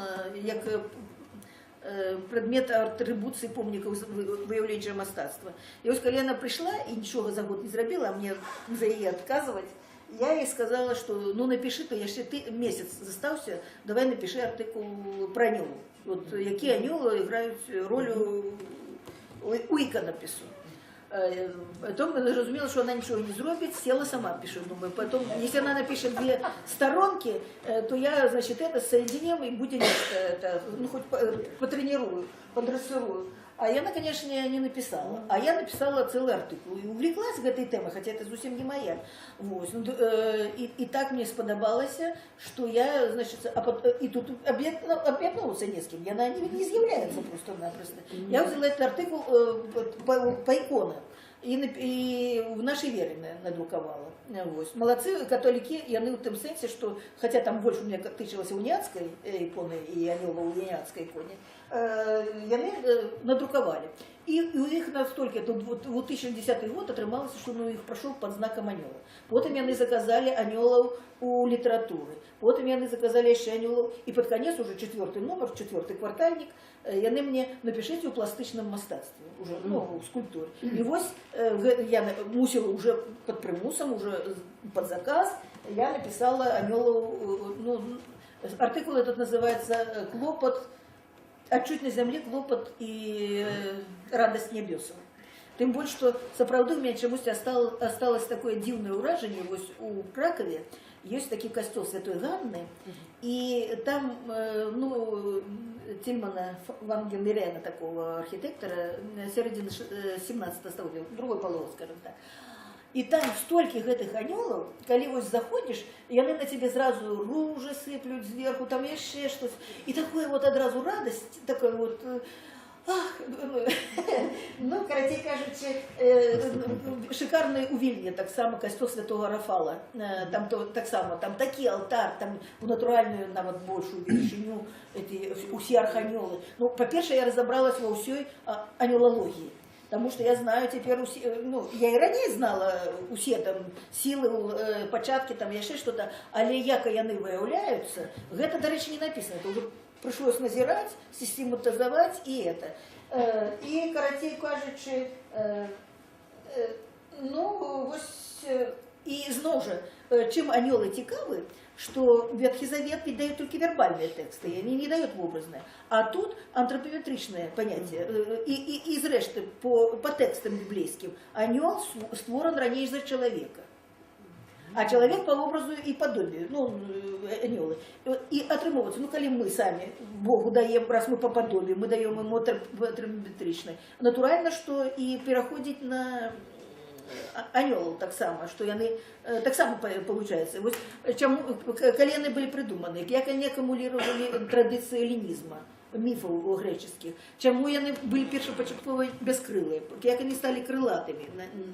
як предмет атрибуції помників виявлення мистецтва. І ось коли вона прийшла і нічого за год не зробила, а мені за її відказувати, я ей сказала, что ну напиши, то если ты месяц застався, давай напиши артикул про анёлов. Вот які анёлы играют роль у иконопису. Потом я зрозумела, что она ничего не зробит, села сама пишет. Думаю, потом, если она напишет две сторонки, то я, значит, это соединим и будем это, ну хоть потренирую, подрессирую. А я, конечно, не написала. А я написала целый артикул. И увлеклась этой темой, хотя это совсем не моя. Вот. И так мне сподобалось, что я, значит, и тут объеднулся не с кем. Она не изъявляется просто-напросто. Я взяла этот артикул по иконам. И в нашей вере надруковала. Вот. Молодцы католики, яны в том сенсе, что, хотя там больше у меня тычилось униатской иконы и анёла у униатской иконе, яны надруковали. И у них настолько, это вот 2010 год отрымалось, что ну, их прошел под знаком анёла. Потом яны заказали анёлов у литературы. Потом яны заказали еще анёлов. И под конец уже 4-й номер, 4-й квартальник, яны мне напишите у пластичном мастацтве, уже, ну, у скульптуре. И вот я мусила уже под примусом, уже под заказ, я написала анёлов, ну, артикул этот называется «Клопот, отчуть на земле, клопот и радость небесов». Тем больше, что сапраўды у меня чомусь осталось такое дивное уражение. Вот у Кракове есть такой костел Святой Ганны, и там, ну, Тильмана ван Гельмерена, такого архитектора, середины 17 столетия, другой половины, скажем так. И там стольких этих анёлов, коли вот заходишь, яны на тебе сразу ружи сыплют сверху, там еще что-то. И такое вот одразу радость, такой вот, ах, ну, короче, кажучи, шикарный у Вільні, так само костел Святого Рафала. Там так само, там такий алтар, там в натуральную, нават большую величину, эти усі арханёлы. Ну, по-перше, я разобралась во всей анёлологии. Потому что я знаю теперь, ну, я и ранее знала усе там силы, початки, там яшчэ что-то, але як яны выяўляюцца, гэта, до речи, не написано, это уже пришлось назирать, систематизовать и это. И, короче, кажучи, ну, вось, и зноў жа, чым анёлы цікавы, что Ветхий Завет ведь дает только вербальные тексты, и они не дают образные. А тут антропометричное понятие. И зрэшты, по текстам библейским, анёл створен ранее за человека. А человек по образу и подобию, ну, анёлы. И отрымываться, ну, коли мы сами Богу даем, раз мы по подобию, мы даем ему антропометричное, натурально, что и переходить на анёлаў таксама, што яны таксама получаецца. Вось чаму калі яны былі прыдуманы, як яны акумулировали традыцыі элінізма, міфаў грэчаскіх, чаму яны былі першапачаткова бяскрылыя, як яны сталі крылатымі,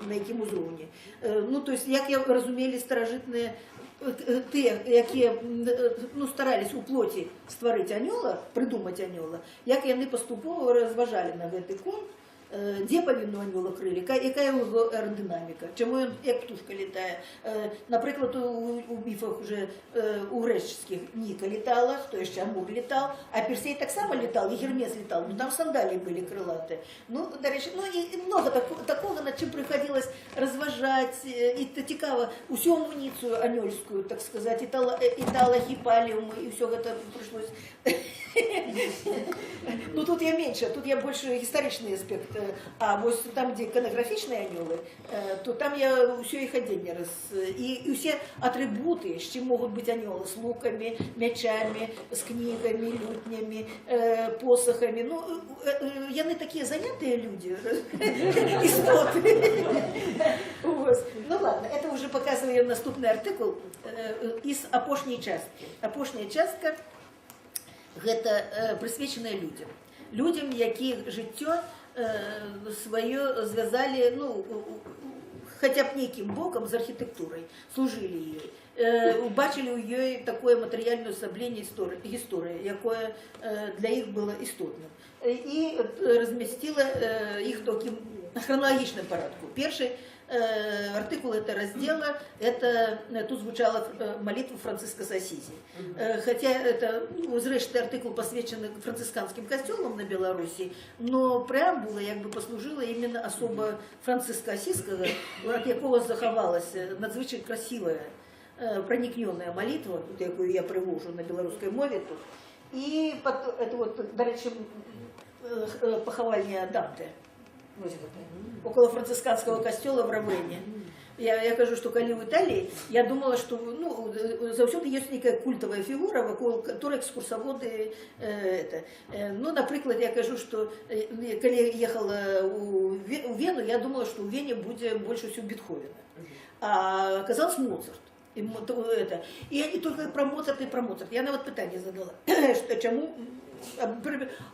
на якім узроўні. Ну, то есть, як разумелі старажытныя тыя, якія старались у плоці стварыць анёла, прыдумаць анёла, як яны паступова разважалі на гэты конт, дзе павінны анёла крылі, якая яго аэрадынаміка, чаму ён як птушка летае. Напрыклад, у міфах уже у грэчаскіх Ніка летала, хто яшчэ Амур летал, а Персей таксама летал, і Гермес летал, ну там сандалії былі крылатыя. Ну, дарэчы, ну і много такого, над чым прыходилось разважаць, і цікава, усю амуніцыю анёльскую, так сказать, і талагіпаліумы, і ўсё гэта прыйшлось. Ну тут я меньше, тут я больше гістарычны аспект. А вось там, где иконографичные анёлы, то там я все их оденье и все атрибуты, с чем могут быть анёлы, с луками, мячами, с книгами, лютнями, посохами. Ну, яны такие занятые люди, истоты. Ну ладно, это уже показываю наступный артикул из апошняй частки. Апошняя частка гэта прысвечаная людям. Людям, якіх жыццё свое звязали, ну, хотя б нейкім бокам з архітэктурай, служили ёй, убачили ў ёй такое матэрыяльнае ўсабленне гісторыі, якое для іх было істотным. І размясціла іх такім хроналагічным парадку. Першы артикул этого раздела, тут звучала молитва Франциска з Асізі. Хотя это, зрэшты, артикул посвящен францисканским костелам на Беларуси, но преамбула як бы послужила именно особо Франциска Асізского, от якого заховалась надзвычай красивая, проникненная молитва, якую я привожу на белорусской мове тут. И это вот, до речі, поховальня Данте. Около францисканского костела в Равенне. Я кажу, что коли в Италии, я думала, что ну, заўсёды есть некая культовая фигура, вокруг которой экскурсоводы ну, например, я кажу, что коли ехала у Вену, я думала, что в Вене будет больше всего Бетховена. А оказалось Моцарт. И они только про Моцарт и про Моцарт. Я на вот питание задала, что чему.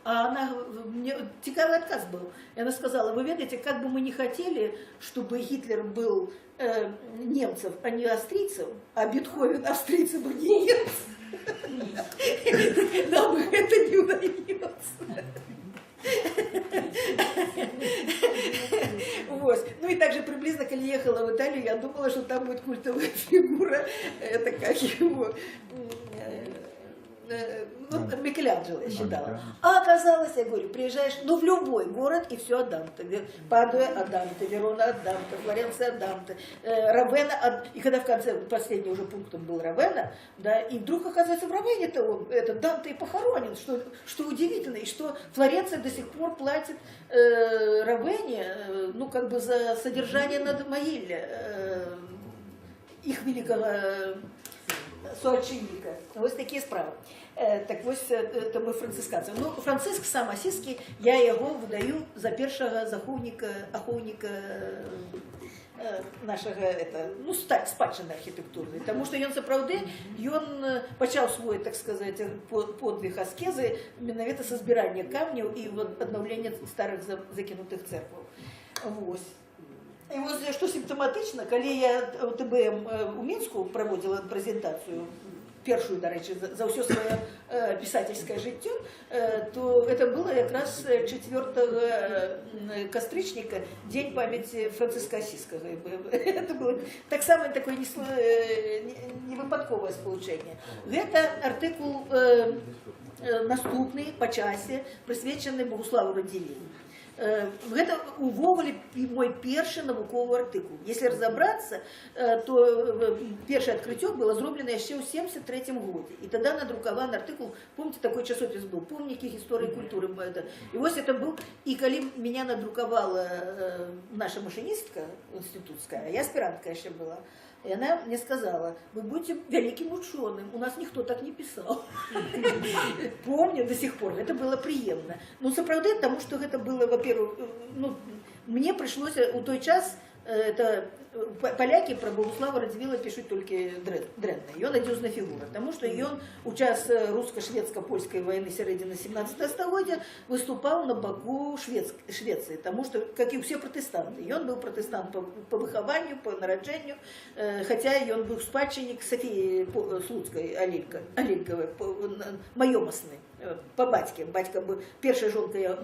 А она, мне цікавый отказ был. И она сказала, вы видите, как бы мы не хотели, чтобы Гитлер был немцев, а не австрийцев, а Бетховен австрийцев, а не немцев. Нам это не удается. Вот. Ну и также приблизно, когда ехала в Италию, я думала, что там будет культовая фигура, это как его... Ну, Микеланджело я считала. А оказалось, я говорю, приезжаешь, ну, в любой город, и все Данте. Падуя от Данте, Верона от Данте, Флоренция от Данте, Равенна, и когда в конце, последний уже пунктом был Равенна, да, и вдруг оказывается в Равенне-то он, этот Данте и похоронен, что удивительно, и что Флоренция до сих пор платит Равенне, ну, как бы за содержание над могиле их великого суачинника. Вот такие справы. Так вот, это мы францисканцы. Ну, Франциск сам Асізскі, я его выдаю за першага захоўніка, ахоўніка нашага, ну, спадчыны архітэктурнай. Таму што ён сапраўды, ён пачаў свой, так сказать, подвиг аскезы менавіта са збірання камняў і аднаўлення старых закінутых церкваў. Вось. И вот что симптоматично, когда я в ТБМ у Минску проводила презентацию, першую, до речі, за все свое писательское життя, то это было как раз 4 кастрычника, день памяти Франциска Асізского. Это было так само такое невыпадковое сполучение. Это артикул наступный по часе, присвячений Богуславу Радзілі. Гэта увогуле мой першы навуковы артыкул. Если разобраться, то першае адкрыццё было зроблена яшчэ ў 73 годзе. І тогда надрукаваны артыкул, помните, такой часопіс был, помнікі гісторыі культуры. І вось это был, і калі меня надрукавала наша машинистка институтская, я аспирантка яшчэ была, и она мне сказала, вы будете великим ученым, у нас никто так не писал. Помню до сих пор, это было приемно. Ну, сапраўды, потому что это было, во-первых, ну, мне пришлось у той час это поляки про Богуслава Радзівіла пишут только дрэнна. Ён адзюзна фигура, потому что ён у час русско-шведско-польской войны середины 17 столетия выступал на боку Швеции, потому что, как и все протестанты, он был протестант по выхованию, по народжению, хотя он был спадчинник Софии Слуцкой Алельковой, маёмасной, по батьке. Батька был, первая жонка